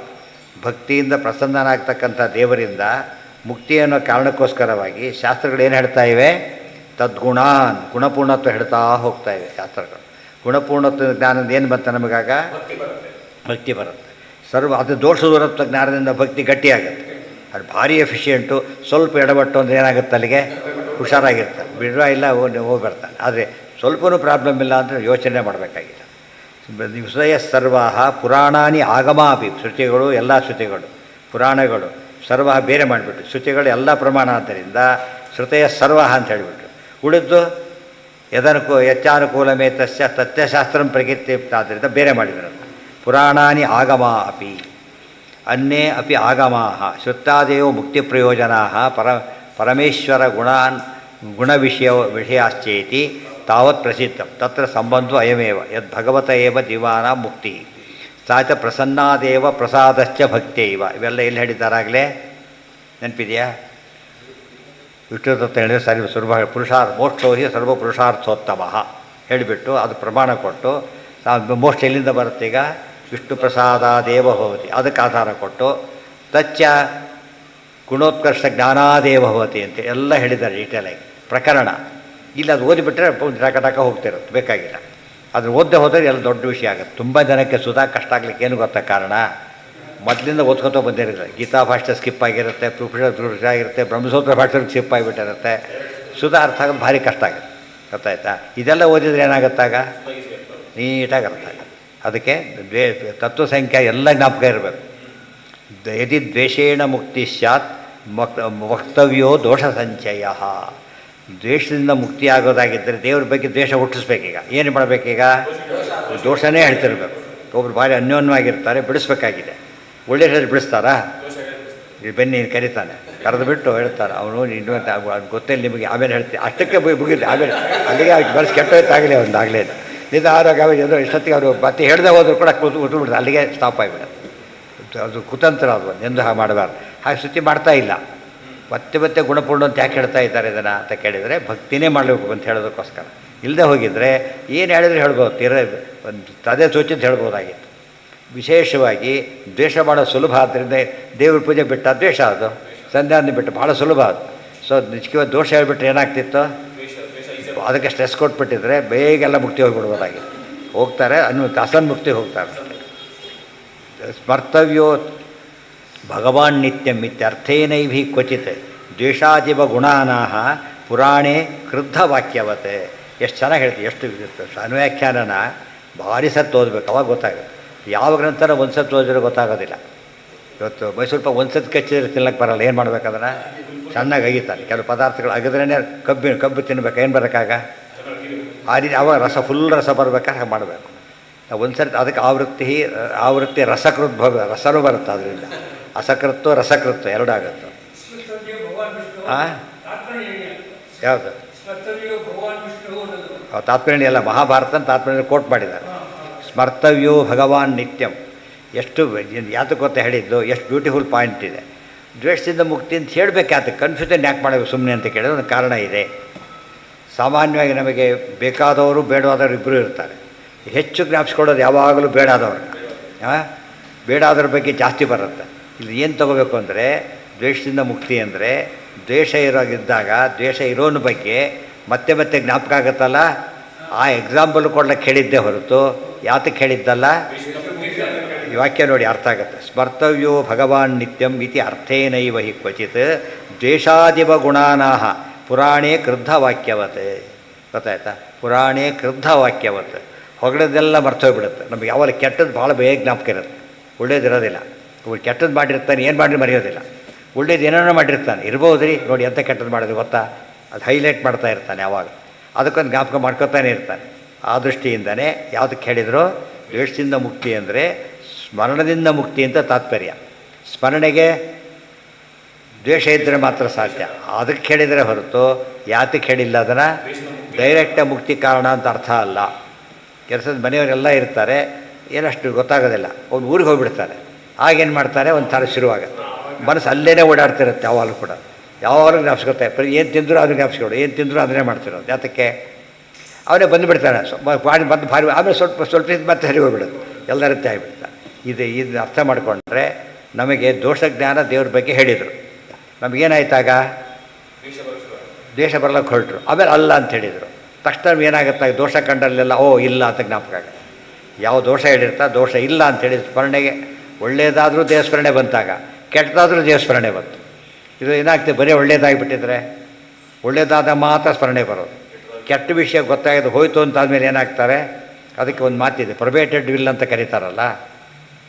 ಭಕ್ತಿಯಿಂದ ಪ್ರಸನ್ನನಾಗ್ತಕ್ಕಂಥ ದೇವರಿಂದ ಮುಕ್ತಿ ಅನ್ನೋ ಕಾರಣಕ್ಕೋಸ್ಕರವಾಗಿ ಶಾಸ್ತ್ರಗಳು ಏನು ಹೇಳ್ತಾ ಇವೆ? ತದ್ಗುಣಾನ್, ಗುಣಪೂರ್ಣತ್ವ ಹೇಳ್ತಾ ಹೋಗ್ತಾ ಇವೆ ಶಾಸ್ತ್ರಗಳು. ಗುಣಪೂರ್ಣತ್ವ ಜ್ಞಾನದಿಂದ ಏನು ಬಂತ ನಮಗಾಗ? ಭಕ್ತಿ ಬರುತ್ತೆ. ಅದು ದೋಷ ದೂರತ್ವ ಜ್ಞಾನದಿಂದ ಭಕ್ತಿ ಗಟ್ಟಿಯಾಗುತ್ತೆ. ಅದು ಭಾರಿ ಎಫಿಷಿಯೆಂಟು. ಸ್ವಲ್ಪ ಎಡಬಟ್ಟು ಅಂದರೆ ಏನಾಗುತ್ತೆ? ಅಲ್ಲಿಗೆ ಹುಷಾರಾಗಿರ್ತಾರೆ, ಬಿಡುವ ಇಲ್ಲ ಹೋಗಿ ಬರ್ತಾನೆ. ಆದರೆ ಸ್ವಲ್ಪನೂ ಪ್ರಾಬ್ಲಮ್ ಇಲ್ಲ ಅಂದರೆ ಯೋಚನೆ ಮಾಡಬೇಕಾಗಿಲ್ಲ. ವಿಷಯ ಸರ್ವಾಹ ಪುರಾಣಾನಿ ಆಗಮಾಪಿ. ಶ್ರುತಿಗಳು, ಎಲ್ಲ ಶ್ರುತಿಗಳು, ಪುರಾಣಗಳು ಸರ್ವಾಹ ಬೇರೆ ಮಾಡಿಬಿಟ್ಟು ಶ್ರುತಿಗಳು ಎಲ್ಲ ಪ್ರಮಾಣ. ಆದ್ದರಿಂದ ಶ್ರುತೆಯ ಸರ್ವಾಹ ಅಂತ ಹೇಳಿಬಿಟ್ರು. ಉಳಿದ್ದು ಯದನುಕೂ ಯಚ್ಚಾನುಕೂಲಮೇ ತಸ್ಯ ತತ್ವಶಾಸ್ತ್ರ ಪ್ರಕೃತ್ಯುಕ್ತಾದ್ದರಿಂದ ಬೇರೆ ಮಾಡಿದರು. ಪುರಾಣಾನಿ ಆಗಮಾ ಅಪಿ ಅನ್ಯೇ ಅಪಿ ಆಗಮಾ ಶ್ರುತ್ತಾದೇವ ಮುಕ್ತಿಪ್ರಯೋಜನಾ ಪರಮೇಶ್ವರ ಗುಣವಿಷಯಾಶ್ಚೇತಿ ತಾವತ್ ಪ್ರಸಿದ್ಧಂ ತತ್ರ ಸಂಬಂಧೋ ಅಯಮೇವ ಯದ್ಭಗವತ ಏವ ದಿವಾನ ಮುಕ್ತಿ ಸಾಚ ಪ್ರಸನ್ನಾದೇವ ಪ್ರಸಾದಶ್ಚ ಭಕ್ತೈವ. ಇವೆಲ್ಲ ಎಲ್ಲಿ ಹೇಳಿದ್ದಾರಾಗಲೇ ನೆನಪಿದೆಯಾ? ವಿಷ್ಣು ತತ್ವ ಹೇಳಿದರೆ ಸರಿ ಸುಲಭ. ಮೋಕ್ಷೋ ಹಿ ಸರ್ವ ಪುರುಷಾರ್ಥೋತ್ತಮ ಹೇಳಿಬಿಟ್ಟು ಅದು ಪ್ರಮಾಣ ಕೊಟ್ಟು ಮೋಕ್ಷ ಎಲ್ಲಿಂದ ಬರುತ್ತೆ? ಈಗ ವಿಷ್ಣು ಪ್ರಸಾದಾದೇವ ಭವತಿ, ಅದಕ್ಕೆ ಆಧಾರ ಕೊಟ್ಟು ತಚ್ಚ ಗುಣೋತ್ಕರ್ಷ ಜ್ಞಾನಾದೇವ ಭವತಿ ಅಂತ ಎಲ್ಲ ಹೇಳಿದ್ದಾರೆ ಡೀಟೇಲಾಗಿ ಪ್ರಕರಣ. ಇಲ್ಲ ಅದು ಓದಿಬಿಟ್ರೆ ಟಕ ಹೋಗ್ತಿರುತ್ತೆ, ಬೇಕಾಗಿಲ್ಲ. ಅದನ್ನು ಓದದೆ ಹೋದರೆ ಎಲ್ಲ ದೊಡ್ಡ ವಿಷಯ ಆಗುತ್ತೆ. ತುಂಬ ಜನಕ್ಕೆ ಸುಧಾ ಕಷ್ಟ ಆಗ್ಲಿಕ್ಕೆ ಏನು ಗೊತ್ತಾ ಕಾರಣ? ಮೊದಲಿಂದ ಓದ್ಕೊತ ಬಂದಿರುತ್ತೆ. ಗೀತಾ ಭಾಷೆ ಸ್ಕಿಪ್ ಆಗಿರುತ್ತೆ, ಪುರುಷ ಆಗಿರುತ್ತೆ, ಬ್ರಹ್ಮಸೂತ್ರ ಭಾಷೆ ಸ್ಕಿಪ್ ಆಗಿಬಿಟ್ಟಿರುತ್ತೆ. ಸುಧಾ ಅರ್ಥ ಆಗೋದು ಭಾರಿ ಕಷ್ಟ ಆಗುತ್ತೆ. ಗೊತ್ತಾಯ್ತಾ? ಇದೆಲ್ಲ ಓದಿದ್ರೆ ಏನಾಗುತ್ತಾಗ ನೀಟಾಗಿ ಅರ್ಥ ಆಗುತ್ತೆ. ಅದಕ್ಕೆ ತತ್ವ ಸಂಖ್ಯೆ ಎಲ್ಲ ಜ್ಞಾಪಕ ಇರಬೇಕು. ಯದಿ ದ್ವೇಷೇಣ ಮುಕ್ತಿ ಸ್ಯಾತ್ ವಕ್ತವ್ಯೋ ದೋಷ ಸಂಚಯ. ದ್ವೇಷದಿಂದ ಮುಕ್ತಿ ಆಗೋದಾಗಿದ್ದರೆ ದೇವ್ರ ಬಗ್ಗೆ ದ್ವೇಷ ಹುಟ್ಟಿಸ್ಬೇಕೀಗ. ಏನು ಮಾಡಬೇಕೀಗ? ದೋಷನೇ ಹೇಳ್ತಿರ್ಬೇಕು. ಒಬ್ರು ಭಾರಿ ಅನ್ಯೋನ್ಯವಾಗಿರ್ತಾರೆ, ಬಿಡಿಸ್ಬೇಕಾಗಿದೆ. ಒಳ್ಳೆ ಬಿಡಿಸ್ತಾರಾ? ಇಲ್ಲಿ ಬನ್ನಿ ಕರೀತಾನೆ, ಕರೆದು ಬಿಟ್ಟು ಹೇಳ್ತಾರೆ ಅವನು ಇನ್ನೂ ಗೊತ್ತಿಲ್ಲ ನಿಮಗೆ, ಆಮೇಲೆ ಹೇಳ್ತೀನಿ ಅಷ್ಟಕ್ಕೆ ಮುಗಿಲಿ. ಆಮೇಲೆ ಅಲ್ಲಿಗೆ ಬರೆಸಿ ಕೆಟ್ಟೋಯ್ತಾಗಲಿ ಒಂದಾಗಲೇ ಇದು ಆರೋಗ್ಯ ಇಷ್ಟೊತ್ತಿಗೆ ಅವರು ಮತ್ತೆ ಹೇಳ್ದೆ ಹೋದ್ರು ಕೂಡ ಕೂತ್ಬಿಡ್ತಾರೆ, ಅಲ್ಲಿಗೆ ಸ್ಟಾಪ್ ಆಗಿಬಿಡೋದು. ಅದು ಕುತಂತ್ರ ಅದು ಎಂದು ಹಾಗೆ ಮಾಡಬಾರ್ದು. ಹಾಗೆ ಸ್ತುತಿ ಮಾಡ್ತಾ ಇಲ್ಲ. ಮತ್ತೆ ಗುಣಪೂರ್ಣ ಅಂತ ಯಾಕೆ ಹೇಳ್ತಾ ಇದ್ದಾರೆ ಇದನ್ನು ಅಂತ ಕೇಳಿದರೆ ಭಕ್ತಿನೇ ಮಾಡಬೇಕು ಅಂತ ಹೇಳೋದಕ್ಕೋಸ್ಕರ. ಇಲ್ಲದೆ ಹೋಗಿದ್ದರೆ ಏನು ಹೇಳಿದ್ರೆ ಹೇಳ್ಬೋದು, ಒಂದು ತದೆ ಸೂಚಿತ ಹೇಳ್ಬೋದಾಗಿತ್ತು. ವಿಶೇಷವಾಗಿ ದ್ವೇಷ ಮಾಡೋ ಸುಲಭ ಆದ್ದರಿಂದ ದೇವ್ರ ಪೂಜೆ ಬಿಟ್ಟ ದ್ವೇಷ, ಅದು ಸಂಧ್ಯಾನ ಬಿಟ್ಟು ಭಾಳ ಸುಲಭ ಅದು. ಸೊ ನಿಜವಾಗಿ ದೋಷ ಹೇಳಿಬಿಟ್ರೆ ಏನಾಗ್ತಿತ್ತು? ಅದಕ್ಕೆ ಸ್ಟ್ರೆಸ್ ಕೊಟ್ಬಿಟ್ಟಿದ್ರೆ ಬೇಗೆಲ್ಲ ಮುಕ್ತಿ ಹೋಗಿಬಿಡ್ಬೋದಾಗಿತ್ತು. ಹೋಗ್ತಾರೆ ಅಸನ್ಮುಕ್ತಿ ಹೋಗ್ತಾರೆ. ಸ್ಮರ್ತವ್ಯೋ ಭಗವಾನ್ ನಿತ್ಯಂ ಇತ್ಯರ್ಥೇನೈಭಿ ಕ್ವಚಿತ್ ದ್ವೇಷಾದಿವ ಗುಣಾನಾಹ ಪುರಾಣೇ ಕ್ರುದ್ಧ ವಾಕ್ಯವತೆ. ಎಷ್ಟು ಚೆನ್ನಾಗಿ ಹೇಳ್ತೀವಿ. ಎಷ್ಟು ಅನ್ವ್ಯಾಖ್ಯಾನನ ಭಾರಿ ಸತ್ತು ಓದಬೇಕು, ಅವಾಗ ಗೊತ್ತಾಗುತ್ತೆ. ಯಾವ ಗ್ರಂಥನ ಒಂದು ಸತ್ತು ಓದಿದ್ರೆ ಗೊತ್ತಾಗೋದಿಲ್ಲ. ಇವತ್ತು ಮೈಸೂರು ಒಂದು ಸತ್ತು ಕಚ್ಚಿದ್ರೆ ತಿನ್ನಕ್ಕೆ ಬರೋಲ್ಲ. ಏನು ಮಾಡ್ಬೇಕು? ಅದನ್ನು ಚೆನ್ನಾಗಿ ಅಗಿತಾರೆ. ಕೆಲವು ಪದಾರ್ಥಗಳು ಅಗಿದ್ರೇ ಕಬ್ಬು ತಿನ್ಬೇಕು. ಏನು ಬರೋಕ್ಕಾಗ? ಆ ರೀತಿ ಅವಾಗ ಫುಲ್ ರಸ ಬರ್ಬೇಕಾದ್ರೆ ಹಾಗೆ ಮಾಡಬೇಕು. ಒಂದು ಸರ್ತಿ ಅದಕ್ಕೆ ಆವೃತ್ತಿ ರಸಕೃತ್ ರಸನೂ ಬರುತ್ತೆ. ಅದರಿಂದ ಅಸಕೃತ್ತು ರಸಕೃತ್ತು ಎರಡೂ ಆಗುತ್ತೆ. ಯಾವುದು ತಾತ್ಪರ್ಯ ಎಲ್ಲ ಮಹಾಭಾರತನ ತಾತ್ಪರ್ಯ ಕೋಟ್ ಮಾಡಿದ್ದಾರೆ. ಸ್ಮರ್ತವ್ಯೋ ಭಗವಾನ್ ನಿತ್ಯಂ. ಎಷ್ಟು ಯಾತಕ್ಕೆ ಗೊತ್ತ ಹೇಳಿದ್ದು? ಎಷ್ಟು ಬ್ಯೂಟಿಫುಲ್ ಪಾಯಿಂಟ್ ಇದೆ. ದ್ವೇಷದಿಂದ ಮುಕ್ತಿ ಅಂತ ಹೇಳಬೇಕು. ಯಾತಕ್ಕೆ ಕನ್ಫ್ಯೂಷನ್ ಯಾಕೆ ಮಾಡಬೇಕು ಸುಮ್ಮನೆ ಅಂತ ಕೇಳಿದ್ರೆ ಒಂದು ಕಾರಣ ಇದೆ. ಸಾಮಾನ್ಯವಾಗಿ ನಮಗೆ ಬೇಕಾದವರು ಬೇಡವಾದವರು ಇಬ್ಬರು ಇರ್ತಾರೆ. ಹೆಚ್ಚು ಜ್ಞಾಪಿಸ್ಕೊಡೋದು ಯಾವಾಗಲೂ ಬೇಡಾದ್ರ ಬಗ್ಗೆ ಜಾಸ್ತಿ ಬರುತ್ತೆ. ಇಲ್ಲಿ ಏನು ತೊಗೋಬೇಕು ಅಂದರೆ ದ್ವೇಷದಿಂದ ಮುಕ್ತಿ ಅಂದರೆ ದ್ವೇಷ ಇದ್ದಾಗ ದ್ವೇಷ ಇರೋನ ಬಗ್ಗೆ ಮತ್ತೆ ಜ್ಞಾಪಕ ಆಗುತ್ತಲ್ಲ, ಆ ಎಕ್ಸಾಂಪಲ್ ಕೊಡ್ಲಿಕ್ಕೆ ಹೇಳಿದ್ದೇ ಹೊರತು ಯಾತಕ್ಕೆ ಹೇಳಿದ್ದಲ್ಲ. ಈ ವಾಕ್ಯ ನೋಡಿ ಅರ್ಥ ಆಗುತ್ತೆ. ಸ್ಮರ್ತವ್ಯೋ ಭಗವಾನ್ ನಿತ್ಯಂ ಇತಿ ಅರ್ಥೇನೈವ ಹಿ ಕ್ವಚಿತ್ ದ್ವೇಷಾದಿವ ಗುಣಾನಾಹ ಪುರಾಣೇ ಕ್ರುದ್ಧ ವಾಕ್ಯವತ್. ಗೊತ್ತಾಯ್ತಾ? ಪುರಾಣೇ ಕ್ರುದ್ಧ ವಾಕ್ಯವತ್. ಹೊಗಳದೆಲ್ಲ ಮರ್ತೋಗ್ಬಿಡುತ್ತೆ. ನಮಗೆ ಯಾವಾಗ ಕೆಟ್ಟದ್ದು ಭಾಳ ಬೇಗ ಜ್ಞಾಪಕ ಇರುತ್ತೆ, ಒಳ್ಳೇದಿರೋದಿಲ್ಲ. ಇವ್ರು ಕೆಟ್ಟದ್ದು ಮಾಡಿರ್ತಾನೆ, ಏನು ಮಾಡಿ ಮರೆಯೋದಿಲ್ಲ. ಒಳ್ಳೇದು ಏನೇನೋ ಮಾಡಿರ್ತಾನೆ, ಇರ್ಬೋದು ರೀ ನೋಡಿ ಎಂಥ ಕೆಟ್ಟದ್ದು ಮಾಡೋದು ಗೊತ್ತಾ, ಅದು ಹೈಲೈಟ್ ಮಾಡ್ತಾ ಇರ್ತಾನೆ. ಯಾವಾಗ ಅದಕ್ಕೊಂದು ಜ್ಞಾಪಕ ಮಾಡ್ಕೊತಾನೆ ಇರ್ತಾನೆ. ಆ ದೃಷ್ಟಿಯಿಂದನೇ ಯಾವುದಕ್ಕೆ ಹೇಳಿದ್ರು ದ್ವೇಷದಿಂದ ಮುಕ್ತಿ ಅಂದರೆ ಸ್ಮರಣದಿಂದ ಮುಕ್ತಿ ಅಂತ ತಾತ್ಪರ್ಯ. ಸ್ಮರಣೆಗೆ ದ್ವೇಷ ಇದ್ದರೆ ಮಾತ್ರ ಸಾಧ್ಯ. ಅದಕ್ಕೆ ಹೇಳಿದರೆ ಹೊರತು ಯಾತಕ್ಕೆ ಹೇಳಿಲ್ಲ ಅದನ್ನು ಡೈರೆಕ್ಟಾಗಿ ಮುಕ್ತಿ ಕಾರಣ ಅಂತ ಅರ್ಥ ಅಲ್ಲ. ಕೆಲಸದ ಮನೆಯವರೆಲ್ಲ ಇರ್ತಾರೆ, ಏನಷ್ಟು ಗೊತ್ತಾಗೋದಿಲ್ಲ. ಒಂದು ಊರಿಗೆ ಹೋಗಿಬಿಡ್ತಾರೆ. ಆಗೇನು ಮಾಡ್ತಾರೆ, ಒಂದು ಥರ ಶುರುವಾಗುತ್ತೆ. ಮನಸ್ಸು ಅಲ್ಲೇ ಓಡಾಡ್ತಿರುತ್ತೆ ಯಾವಾಗಲೂ ಕೂಡ. ಯಾವಾಗಲೂ ಜ್ಞಾಪಿಸ್ಕೊತಾ ಏನು ತಿಂದರೂ ಅದನ್ನು ಜ್ಞಾಪಿಸ್ಕೊಡು, ಏನು ತಿಂದರೂ ಅದನ್ನೇ ಮಾಡ್ತಿರೋದು. ಯಾತಕ್ಕೆ? ಅವನೇ ಬಂದುಬಿಡ್ತಾನೆ ಬಂದು ಭಾರಿ, ಆಮೇಲೆ ಸ್ವಲ್ಪ ಮತ್ತೆ ಸರಿ ಹೋಗ್ಬಿಡುತ್ತೆ, ಎಲ್ಲ ರೀತಿ ಆಗಿಬಿಡ್ತಾನೆ. ಇದನ್ನ ಅರ್ಥ ಮಾಡಿಕೊಂಡ್ರೆ ನಮಗೆ ದೋಷ ಜ್ಞಾನ ದೇವ್ರ ಬಗ್ಗೆ ಹೇಳಿದರು. ನಮಗೇನಾಯ್ತಾಗ ದ್ವೇಷ ಬರ್ಲಕ್ಕೆ ಹೊರಟರು. ಆಮೇಲೆ ಅಲ್ಲ ಅಂತ ಹೇಳಿದರು. ತಕ್ಷಣ ಏನಾಗುತ್ತಾಗ ದೋಷ ಕಂಡಲ್ಲೆಲ್ಲ ಇಲ್ಲ ಅಂತ ಜ್ಞಾಪಕ ಆಗುತ್ತೆ. ಯಾವ ದೋಷ ಹೇಳಿರ್ತಾ ದೋಷ ಇಲ್ಲ ಅಂತ ಹೇಳಿದ ಸ್ಮರಣೆಗೆ ಒಳ್ಳೆಯದಾದರೂ ದೇವಸ್ಮರಣೆ ಬಂತಾಗ, ಕೆಟ್ಟದಾದರೂ ದೇವಸ್ಮರಣೆ ಬಂತು. ಇದು ಏನಾಗ್ತದೆ, ಬರೀ ಒಳ್ಳೇದಾಗಿಬಿಟ್ಟಿದ್ರೆ ಒಳ್ಳೇದಾದ ಮಾತ್ರ ಸ್ಮರಣೆ ಬರೋದು. ಕೆಟ್ಟ ವಿಷಯ ಗೊತ್ತಾಗೋದು ಹೋಯ್ತು ಅಂತಾದಮೇಲೆ ಏನಾಗ್ತಾರೆ, ಅದಕ್ಕೆ ಒಂದು ಮಾತಿದೆ, ಪ್ರೊಬೇಟೆಡ್ ವಿಲ್ ಅಂತ ಕರೀತಾರಲ್ಲ.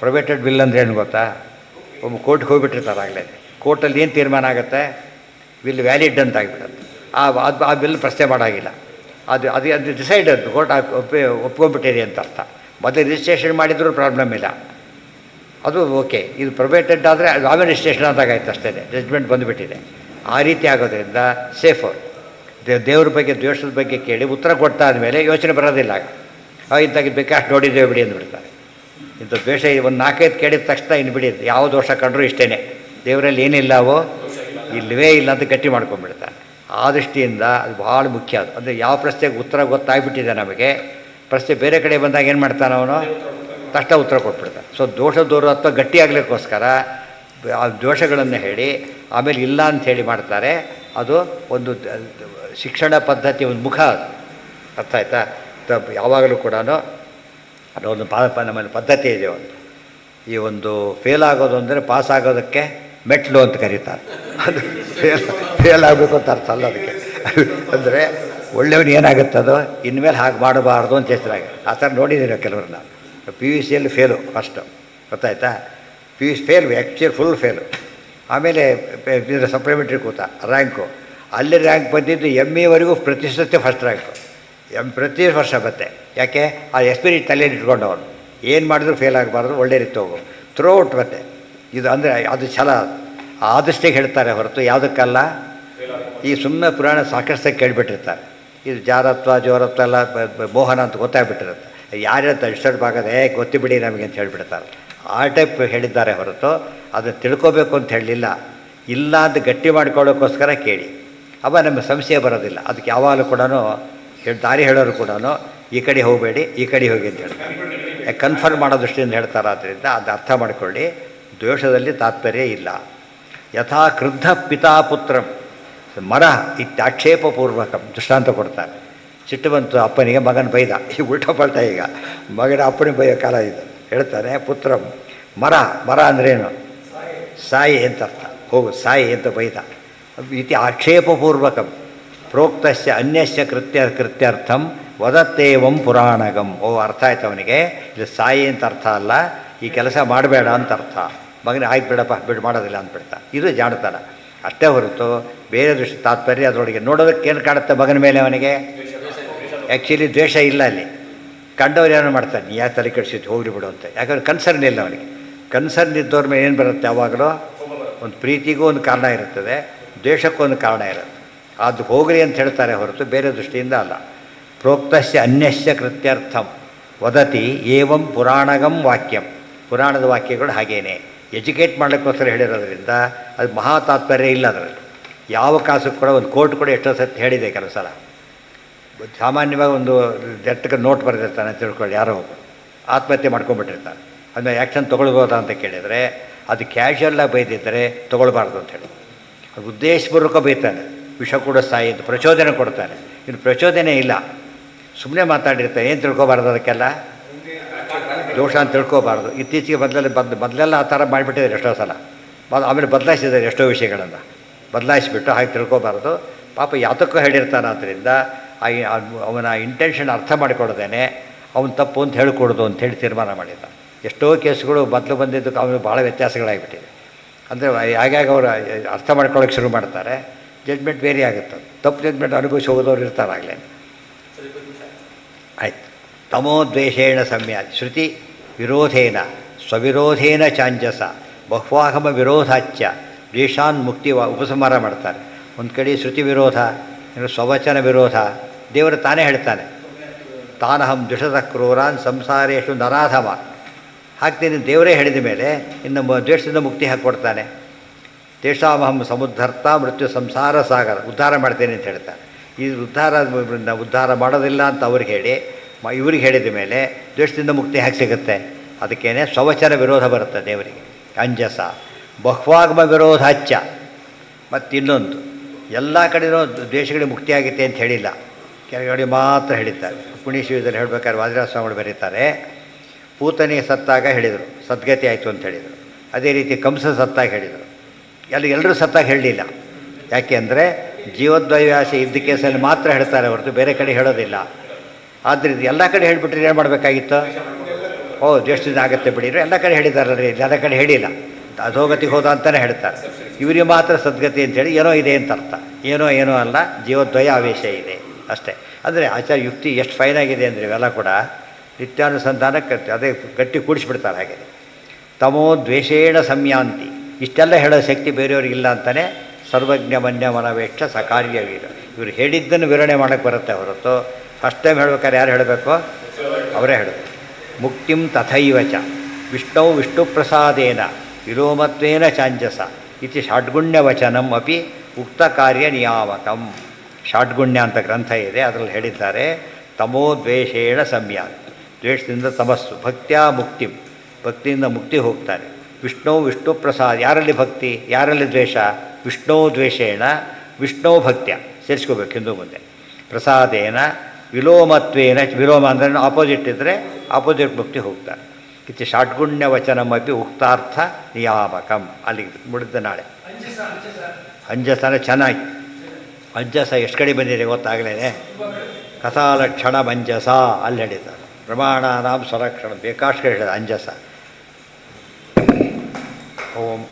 ಪ್ರೊಬೇಟೆಡ್ ವಿಲ್ ಅಂದರೆ ಏನು ಗೊತ್ತಾ? ಒಬ್ಬ ಕೋರ್ಟ್ಗೆ ಹೋಗಿಬಿಟ್ಟಿರ್ತಾರೆ. ಆಗಲೇ ಕೋರ್ಟಲ್ಲಿ ಏನು ತೀರ್ಮಾನ ಆಗುತ್ತೆ, ವಿಲ್ ವ್ಯಾಲಿಡ್ ಅಂತ ಆಗಿಬಿಡುತ್ತೆ. ಆ ಬಿಲ್ ಪ್ರಶ್ನೆ ಮಾಡೋಂಗಿಲ್ಲ. ಅದು ಡಿಸೈಡ್ ಅದು ಕೋರ್ಟ್ ಒಪ್ಕೊಂಡ್ಬಿಟ್ಟಿದೆ ಅಂತ ಅರ್ಥ. ಮೊದಲು ರಿಜಿಸ್ಟ್ರೇಷನ್ ಮಾಡಿದರೂ ಪ್ರಾಬ್ಲಮ್ ಇಲ್ಲ, ಅದು ಓಕೆ. ಇದು ಪ್ರೊಬೇಟೆಡ್ ಆದರೆ ಅದು ಆಮೇಲೆ ರಿಜಿಸ್ಟ್ರೇಷನ್ ಆದಾಗ ಆಯ್ತು ಅಷ್ಟೇ, ಜಡ್ಜ್ಮೆಂಟ್ ಬಂದುಬಿಟ್ಟಿದೆ. ಆ ರೀತಿ ಆಗೋದ್ರಿಂದ ಸೇಫು. ದೇವ್ರ ಬಗ್ಗೆ ದ್ವೇಷದ ಬಗ್ಗೆ ಕೇಳಿ ಉತ್ತರ ಕೊಟ್ಟಾದ ಮೇಲೆ ಯೋಚನೆ ಬರೋದಿಲ್ಲ. ಇಂತಾಗಿ ಬೇಕಾಷ್ಟು ನೋಡಿದ್ದೇವೆ ಬಿಡಿ ಅಂದ್ಬಿಡ್ತಾರೆ. ಇಂಥ ದ್ವೇಷ ಒಂದು 4-5 ಕೇಳಿದ ತಕ್ಷಣ ಇನ್ನು ಬಿಡಿ, ಯಾವ ದೋಷ ಕಂಡ್ರೂ ಇಷ್ಟೇ, ದೇವರಲ್ಲಿ ಏನಿಲ್ಲ ಅವು ಇಲ್ಲವೇ ಇಲ್ಲ ಅಂತ ಗಟ್ಟಿ ಮಾಡ್ಕೊಂಡ್ಬಿಡ್ತಾರೆ. ಆ ದೃಷ್ಟಿಯಿಂದ ಅದು ಭಾಳ ಮುಖ್ಯ. ಅದು ಅಂದರೆ ಯಾವ ಪ್ರಶ್ನೆಗೆ ಉತ್ತರ ಗೊತ್ತಾಗ್ಬಿಟ್ಟಿದೆ ನಮಗೆ, ಪ್ರಶ್ನೆ ಬೇರೆ ಕಡೆ ಬಂದಾಗ ಏನು ಮಾಡ್ತಾನೆ ಅವನು ತಕ್ಷಣ ಉತ್ತರ ಕೊಟ್ಬಿಡ್ತಾನೆ. ಸೊ ದೋಷ ದೂರ ಅಥವಾ ಗಟ್ಟಿಯಾಗಲಿಕ್ಕೋಸ್ಕರ ಆ ದೋಷಗಳನ್ನು ಹೇಳಿ ಆಮೇಲೆ ಇಲ್ಲ ಅಂಥೇಳಿ ಮಾಡ್ತಾರೆ. ಅದು ಒಂದು ಶಿಕ್ಷಣ ಪದ್ಧತಿ, ಒಂದು ಮುಖ ಅದು. ಅರ್ಥ ಆಯ್ತಾ? ಯಾವಾಗಲೂ ಕೂಡ ಅದೊಂದು ನಮ್ಮಲ್ಲಿ ಪದ್ಧತಿ ಇದೆ. ಈ ಒಂದು ಫೇಲ್ ಆಗೋದು ಅಂದರೆ ಪಾಸ್ ಆಗೋದಕ್ಕೆ ಮೆಟ್ಲು ಅಂತ ಕರೀತಾರೆ. ಅದು ಫೇಲ್ ಆಗಬೇಕು ಅಂತ ಅರ್ಥ ಅಲ್ಲ ಅದಕ್ಕೆ. ಅಂದರೆ ಒಳ್ಳೆಯವನು ಏನಾಗುತ್ತದೋ ಇನ್ಮೇಲೆ ಹಾಗೆ ಮಾಡಬಾರ್ದು ಅಂತ ಹೆಸರಾಗಿ ಆ ಥರ ನೋಡಿದ್ದೀವಿ ಕೆಲವ್ರನ್ನ. PUCಯಲ್ಲಿ ಫೇಲು ಫಸ್ಟು, ಗೊತ್ತಾಯ್ತಾ? PUC fail, actually full fail. ಆಮೇಲೆ ಸಪ್ಲಿಮೆಂಟ್ರಿ ಕೂತ ರ್ಯಾಂಕು, ಅಲ್ಲಿ ರ್ಯಾಂಕ್ ಬಂದಿದ್ದು ME ಪ್ರತಿಶತ ಫಸ್ಟ್ ರ್ಯಾಂಕು. ಪ್ರತಿ ವರ್ಷ ಬತ್ತೆ. ಯಾಕೆ? ಆ ಎಕ್ಸ್ಪೀರಿಯನ್ಸ್ ತಲೆಯಲ್ಲಿ ಇಟ್ಕೊಂಡವನು ಏನು ಮಾಡಿದ್ರು ಫೇಲ್ ಆಗಬಾರ್ದು, ಒಳ್ಳೆ ರೀತಿ ಹೋಗು ಥ್ರೋಟ್ ಬತ್ತೆ. ಇದು ಅಂದರೆ ಅದು ಛಲ, ಆದಷ್ಟೇ ಹೇಳ್ತಾರೆ ಹೊರತು ಯಾವುದಕ್ಕಲ್ಲ. ಈ ಸುಮ್ಮನೆ ಪುರಾಣ ಸಾಕಷ್ಟು ಕೇಳಿಬಿಟ್ಟಿರ್ತಾರೆ. ಇದು ಜಾರತ್ವ ಜೋರತ್ವ ಎಲ್ಲ ಮೋಹನ ಅಂತ ಗೊತ್ತಾಗ್ಬಿಟ್ಟಿರುತ್ತೆ. ಯಾರ್ಯಾರು ಡಿಸ್ಟರ್ಬ್ ಆಗೋದೇ ಗೊತ್ತಿಬಿಡಿ ನಮಗೆ ಅಂತ ಹೇಳಿಬಿಡ್ತಾರೆ. ಆ ಟೈಪ್ ಹೇಳಿದ್ದಾರೆ ಹೊರತು ಅದನ್ನು ತಿಳ್ಕೊಬೇಕು ಅಂತ ಹೇಳಲಿಲ್ಲ. ಇಲ್ಲ ಅಂತ ಗಟ್ಟಿ ಮಾಡ್ಕೊಳ್ಳೋಕ್ಕೋಸ್ಕರ ಕೇಳಿ, ಅವ ನಮಗೆ ಸಂಶಯ ಬರೋದಿಲ್ಲ. ಅದಕ್ಕೆ ಯಾವಾಗಲೂ ಕೂಡ ದಾರಿ ಹೇಳೋರು ಕೂಡ ಈ ಕಡೆ ಹೋಗಬೇಡಿ, ಈ ಕಡೆ ಹೋಗಿ ಅಂತ ಹೇಳ್ತಾರೆ. ಕನ್ಫರ್ಮ್ ಮಾಡೋ ದೃಷ್ಟಿಯಿಂದ ಹೇಳ್ತಾರೆ. ಆದ್ದರಿಂದ ಅದು ಅರ್ಥ ಮಾಡಿಕೊಳ್ಳಿ. ದ್ವೇಷದಲ್ಲಿ ತಾತ್ಪರ್ಯ ಇಲ್ಲ. ಯಥಾ ಕ್ರುದ್ಧ ಪಿತಾ ಪುತ್ರಂ ಮರ ಇತ್ಯಾಕ್ಷೇಪಪೂರ್ವಕಂ ದೃಷ್ಟಾಂತ ಕೊಡ್ತಾರೆ. ಸಿಟ್ಟು ಬಂತು ಅಪ್ಪನಿಗೆ, ಮಗನ ಬೈದ. ಈಗ ಉಲ್ಟಾ ಪಲ್ಟಾ, ಈಗ ಮಗನ ಅಪ್ಪನಿಗೆ ಬೈಯೋ ಕಾಲ ಇದು. ಹೇಳ್ತಾನೆ ಪುತ್ರಂ ಮರ, ಮರ ಅಂದ್ರೇನು? ಸಾಯಿ ಅಂತ ಅರ್ಥ. ಹೋಗು ಸಾಯಿ ಅಂತ ಬೈದ. ಇತಿ ಆಕ್ಷೇಪಪೂರ್ವಕಂ ಪ್ರೋಕ್ತಸ್ಯ ಅನ್ಯಸ್ಯ ಕೃತ್ಯರ್ಥಂ ವದತ್ತೇವಂ ಪುರಾಣಗಂ. ಅರ್ಥ ಆಯ್ತು ಅವನಿಗೆ. ಇದು ಸಾಯಿ ಅಂತ ಅರ್ಥ ಅಲ್ಲ, ಈ ಕೆಲಸ ಮಾಡಬೇಡ ಅಂತ ಅರ್ಥ. ಮಗನ ಆಯ್ತು ಬಿಡಪ್ಪ, ಬಿಡು ಮಾಡೋದಿಲ್ಲ ಅಂದ್ಬಿಡ್ತಾ. ಇದು ಜಾಣತನ ಅಷ್ಟೇ ಹೊರತು ಬೇರೆ ದೃಷ್ಟಿ ತಾತ್ಪರ್ಯ ಅದರೊಳಗೆ ನೋಡೋದಕ್ಕೇನು ಕಾಣುತ್ತೆ ಮಗನ ಮೇಲೆ ಅವನಿಗೆ? ಆ್ಯಕ್ಚುಲಿ ದ್ವೇಷ ಇಲ್ಲ ಅಲ್ಲಿ. ಕಂಡವ್ರು ಏನೋ ಮಾಡ್ತಾನೆ, ನೀ ಯಾಕೆ ತಲೆ ಕೆಡಿಸಿದ್ದು ಹೋಗ್ಲಿ ಬಿಡು ಅಂತ. ಯಾಕಂದ್ರೆ ಕನ್ಸರ್ನ್ ಇಲ್ಲ ಅವನಿಗೆ. ಕನ್ಸರ್ನ್ ಇದ್ದವ್ರ ಮೇಲೆ ಏನು ಬರುತ್ತೆ? ಯಾವಾಗಲೂ ಒಂದು ಪ್ರೀತಿಗೂ ಒಂದು ಕಾರಣ ಇರುತ್ತದೆ, ದ್ವೇಷಕ್ಕೂ ಒಂದು ಕಾರಣ ಇರುತ್ತೆ. ಅದು ಹೋಗಲಿ ಅಂತ ಹೇಳ್ತಾರೆ ಹೊರತು ಬೇರೆ ದೃಷ್ಟಿಯಿಂದ ಅಲ್ಲ. ಪ್ರೋಕ್ತಸ್ಯ ಅನ್ಯಸ್ಯ ಕೃತ್ಯರ್ಥಂ ವದತಿ ಏವಂ ಪುರಾಣಗಂ ವಾಕ್ಯಂ. ಪುರಾಣದ ವಾಕ್ಯಗಳು ಹಾಗೇನೆ ಎಜುಕೇಟ್ ಮಾಡಲಿಕ್ಕೋಸ್ಕರ ಹೇಳಿರೋದ್ರಿಂದ ಅದು ಮಹಾ ತಾತ್ಪರ್ಯ ಇಲ್ಲ ಅದರಲ್ಲಿ. ಯಾವ ಕಾಸು ಕೂಡ ಒಂದು ಕೋರ್ಟ್ ಕೂಡ ಎಷ್ಟೋ ಸತಿ ಹೇಳಿದೆ ಕೆಲವು ಸಲ. ಸಾಮಾನ್ಯವಾಗಿ ಒಂದು ಜಟ್ಟಕ್ಕೆ ನೋಟ್ ಬರೆದಿರ್ತಾನೆ ಅಂತ ತಿಳ್ಕೊಳ್ಳಿ, ಯಾರೋ ಒಬ್ಬರು ಆತ್ಮಹತ್ಯೆ ಮಾಡ್ಕೊಂಡ್ಬಿಟ್ಟಿರ್ತಾನೆ. ಅದನ್ನ ಆ್ಯಕ್ಷನ್ ತೊಗೊಳ್ಬೋದಾ ಅಂತ ಕೇಳಿದರೆ ಅದು ಕ್ಯಾಶುಯಲ್ಲಾಗಿ ಬೈದಿದ್ದರೆ ತೊಗೊಳ್ಬಾರ್ದು ಅಂತ ಹೇಳಿ. ಅದು ಉದ್ದೇಶಪೂರ್ವಕ ಬೈತಾನೆ, ವಿಷ ಕೂಡ ಸಾಯಿ ಅಂತ ಪ್ರಚೋದನೆ ಕೊಡ್ತಾನೆ. ಇನ್ನು ಪ್ರಚೋದನೆ ಇಲ್ಲ, ಸುಮ್ಮನೆ ಮಾತಾಡಿರ್ತಾನೆ. ಏನು ತಿಳ್ಕೊಬಾರ್ದು ಅದಕ್ಕೆಲ್ಲ? ದೋಷ ಅಂತ ತಿಳ್ಕೊಬಾರ್ದು. ಇತ್ತೀಚೆಗೆ ಮೊದಲೆಲ್ಲ ಆ ಥರ ಮಾಡಿಬಿಟ್ಟಿದ್ದಾರೆ ಎಷ್ಟೋ ಸಲ. ಆಮೇಲೆ ಬದಲಾಯಿಸಿದ್ದಾರೆ ಎಷ್ಟೋ ವಿಷಯಗಳನ್ನು. ಬದಲಾಯಿಸಿಬಿಟ್ಟು ಹಾಗೆ ತಿಳ್ಕೊಬಾರ್ದು. ಪಾಪ ಯಾತಕ್ಕೂ ಹೇಳಿರ್ತಾನೆ. ಆದ್ದರಿಂದ ಅವನ ಇಂಟೆನ್ಷನ್ ಅರ್ಥ ಮಾಡಿಕೊಡ್ದೇನೆ ಅವನು ತಪ್ಪು ಅಂತ ಹೇಳಿಕೊಡೋದು ಅಂಥೇಳಿ ತೀರ್ಮಾನ ಮಾಡಿದ್ದ. ಎಷ್ಟೋ ಕೇಸುಗಳು ಮೊದಲು ಬಂದಿದ್ದಕ್ಕೆ ಅವನು ಭಾಳ ವ್ಯತ್ಯಾಸಗಳಾಗಿಬಿಟ್ಟಿದೆ. ಅಂದರೆ ಹಾಗಾಗಿ ಅವರು ಅರ್ಥ ಮಾಡ್ಕೊಳ್ಳೋಕೆ ಶುರು ಮಾಡ್ತಾರೆ, ಜಡ್ಜ್ಮೆಂಟ್ ಬೇರೆ ಆಗುತ್ತೆ. ತಪ್ಪು ಜಡ್ಜ್ಮೆಂಟ್ ಅನುಭವಿಸಿ ಹೋಗೋದವ್ರು ಇರ್ತಾರೆ ಆಗಲೇ. ಆಯ್ತು. ತಮೋದ್ವೇಷೇಣ ಸಮ್ಯ ಶ್ರುತಿ ವಿರೋಧೇನ ಸ್ವವಿರೋಧೇನ ಚಾಂಜಸ ಬಹ್ವಾಗಮ ವಿರೋಧಾಚ್ಯ ದ್ವೇಷಾನ್ ಮುಕ್ತಿ ಉಪಸಂಹಾರ ಮಾಡ್ತಾರೆ. ಒಂದು ಕಡೆ ಶ್ರುತಿ ವಿರೋಧ, ಸ್ವವಚನ ವಿರೋಧ. ದೇವರು ತಾನೇ ಹೇಳ್ತಾನೆ, ತಾನಹಂ ದ್ವಿಷದ ಕ್ರೂರಾನ್ ಸಂಸಾರೇಶು ನರಾಧಮ. ಹಾಕ್ತೀನಿ ದೇವರೇ ಹೇಳಿದ ಮೇಲೆ ಇನ್ನು ದ್ವೇಷದಿಂದ ಮುಕ್ತಿ ಹಾಕ್ಕೊಡ್ತಾನೆ. ತೇಷಾಮಹಂ ಸಮುದ್ಧರ್ತ ಮೃತ್ಯು ಸಂಸಾರ ಸಾಗರ, ಉದ್ಧಾರ ಮಾಡ್ತೇನೆ ಅಂತ ಹೇಳ್ತಾನೆ. ಈ ಉದ್ಧಾರ ಮಾಡೋದಿಲ್ಲ ಅಂತ ಅವ್ರಿಗೆ ಹೇಳಿ ಇವ್ರಿಗೆ ಹೇಳಿದ ಮೇಲೆ ದ್ವೇಷದಿಂದ ಮುಕ್ತಿ ಹೇಗೆ ಸಿಗುತ್ತೆ? ಅದಕ್ಕೇನೆ ಸ್ವವಚನ ವಿರೋಧ ಬರುತ್ತೆ ದೇವರಿಗೆ. ಅಂಜಸ ಬಹ್ವಾಗಮ ವಿರೋಧಾಚ್ಯ. ಮತ್ತು ಇನ್ನೊಂದು, ಎಲ್ಲ ಕಡೆಯೂ ದ್ವೇಷಗಳಿಗೆ ಮುಕ್ತಿಯಾಗುತ್ತೆ ಅಂತ ಹೇಳಿಲ್ಲ, ಕೆಲಗಡೆ ಮಾತ್ರ ಹೇಳಿದ್ದಾರೆ. ಪುಣ್ಯಶಿವದಲ್ಲಿ ಹೇಳಬೇಕಾದ್ರೆ ವಾದಿರಾಜ ಸ್ವಾಮಿಗಳು ಬರೀತಾರೆ, ಪೂತನಿಗೆ ಸತ್ತಾಗ ಹೇಳಿದರು ಸದ್ಗತಿ ಆಯಿತು ಅಂತ ಹೇಳಿದರು. ಅದೇ ರೀತಿ ಕಂಸ ಸತ್ತಾಗ ಹೇಳಿದರು. ಎಲ್ಲರೂ ಸತ್ತಾಗ ಹೇಳಲಿಲ್ಲ. ಯಾಕೆ ಅಂದರೆ ಜೀವದ್ವೈವಾಸಿ ಇದ್ದ ಕೇಸಲ್ಲಿ ಮಾತ್ರ ಹೇಳ್ತಾರೆ ಹೊರತು ಬೇರೆ ಕಡೆ ಹೇಳೋದಿಲ್ಲ. ಆದ್ದರಿಂದ ಎಲ್ಲ ಕಡೆ ಹೇಳಿಬಿಟ್ರೆ ಏನು ಮಾಡಬೇಕಾಗಿತ್ತು? ದ್ವೇಷದಿಂದ ಆಗುತ್ತೆ ಬಿಡಿದ್ರೆ ಎಲ್ಲ ಕಡೆ ಹೇಳಿದಾರಲ್ರಿ, ಎಲ್ಲ ಕಡೆ ಹೇಳಿಲ್ಲ. ಅಧೋಗತಿಗೆ ಹೋದ ಅಂತಲೇ ಹೇಳ್ತಾರೆ. ಇವರಿಗೆ ಮಾತ್ರ ಸದ್ಗತಿ ಅಂತೇಳಿ ಏನೋ ಇದೆ ಅಂತ ಅರ್ಥ. ಏನೋ ಅಲ್ಲ, ಜೀವದ್ವಯ ಆವೇಶ ಇದೆ ಅಷ್ಟೇ. ಅಂದರೆ ಆಚಾರ್ಯ ಯುಕ್ತಿ ಎಷ್ಟು ಫೈನಾಗಿದೆ ಅಂದರೆ ಇವೆಲ್ಲ ಕೂಡ ನಿತ್ಯಾನುಸಂಧಾನಕ್ಕೆ ಅದೇ ಗಟ್ಟಿ ಕೂಡಿಸ್ಬಿಡ್ತಾರೆ ಹಾಗೆ. ತಮೋ ದ್ವೇಷೇಣ ಸಂಯಾಂತಿ, ಇಷ್ಟೆಲ್ಲ ಹೇಳೋ ಶಕ್ತಿ ಬೇರೆಯವ್ರಿಗಿಲ್ಲ ಅಂತಲೇ ಸರ್ವಜ್ಞ ಮನ್ಯ ಮನವೇಕ್ಷ ಸಕಾರ್ಯವೀರ. ಇವರು ಹೇಳಿದ್ದನ್ನು ವಿವರಣೆ ಮಾಡೋಕ್ಕೆ ಬರುತ್ತೆ ಹೊರತು ಫಸ್ಟ್ ಟೈಮ್ ಹೇಳ್ಬೇಕಾದ್ರೆ ಯಾರು ಹೇಳಬೇಕು? ಅವರೇ ಹೇಳಬೇಕು. ಮುಕ್ತಿಂ ತಥೈವಚ ವಿಷ್ಣು ವಿಷ್ಣುಪ್ರಸಾದೇನ ವಿಲೋಮತ್ವೇನ ಚಾಂಜಸ ಇತಿ ಷಾಡ್ಗುಣ್ಯವಚನಂ ಅಪಿ ಉಕ್ತ ಕಾರ್ಯ ನಿಯಾಮಕಂ. ಷಾಡ್ಗುಣ್ಯ ಅಂತ ಗ್ರಂಥ ಇದೆ, ಅದರಲ್ಲಿ ಹೇಳಿದ್ದಾರೆ ತಮೋ ದ್ವೇಷೇಣ ಸಂಯಾನ್, ದ್ವೇಷದಿಂದ ತಮಸ್ಸು, ಭಕ್ತ್ಯಾ ಮುಕ್ತಿಂ, ಭಕ್ತಿಯಿಂದ ಮುಕ್ತಿ ಹೋಗ್ತಾರೆ. ವಿಷ್ಣು ವಿಷ್ಣುಪ್ರಸಾದ, ಯಾರಲ್ಲಿ ಭಕ್ತಿ ಯಾರಲ್ಲಿ ದ್ವೇಷ? ವಿಷ್ಣು ದ್ವೇಷೇಣ ವಿಷ್ಣು ಭಕ್ತ್ಯ ಸೇರಿಸ್ಕೋಬೇಕು ಹಿಂದೂ ಮುಂದೆ. ಪ್ರಸಾದೇನ ವಿಲೋಮತ್ವೇನ, ವಿಲೋಮ ಅಂದರೆ ಆಪೋಸಿಟ್ ಇದ್ದರೆ ಆಪೋಸಿಟ್ ಭಕ್ತಿ ಹೋಗ್ತಾರೆ. ಇತಿ ಷಾಡ್ಗುಣ್ಯ ವಚನಮಪಿ ಉಕ್ತಾರ್ಥ ನಿಯಾಮಕಂ. ಅಲ್ಲಿಗೆ ಮುಡಿದ ನಾಳೆ ಅಂಜಸನ ಚೆನ್ನಾಗಿ. ಅಂಜಸ ಎಷ್ಟು ಕಡೆ ಬಂದಿದೆ ಗೊತ್ತಾಗಲೇ? ಕಥಾಲಕ್ಷಣ ಮಂಜಸ ಅಲ್ಲಿ ಹೇಳಿದ್ದಾರೆ. ಪ್ರಮಾಣಾನಾಂ ಸ್ವಲಕ್ಷಣ ಬೇಕಾಷ್ಟು ಹೇಳಿದ ಅಂಜಸ. ಓಂ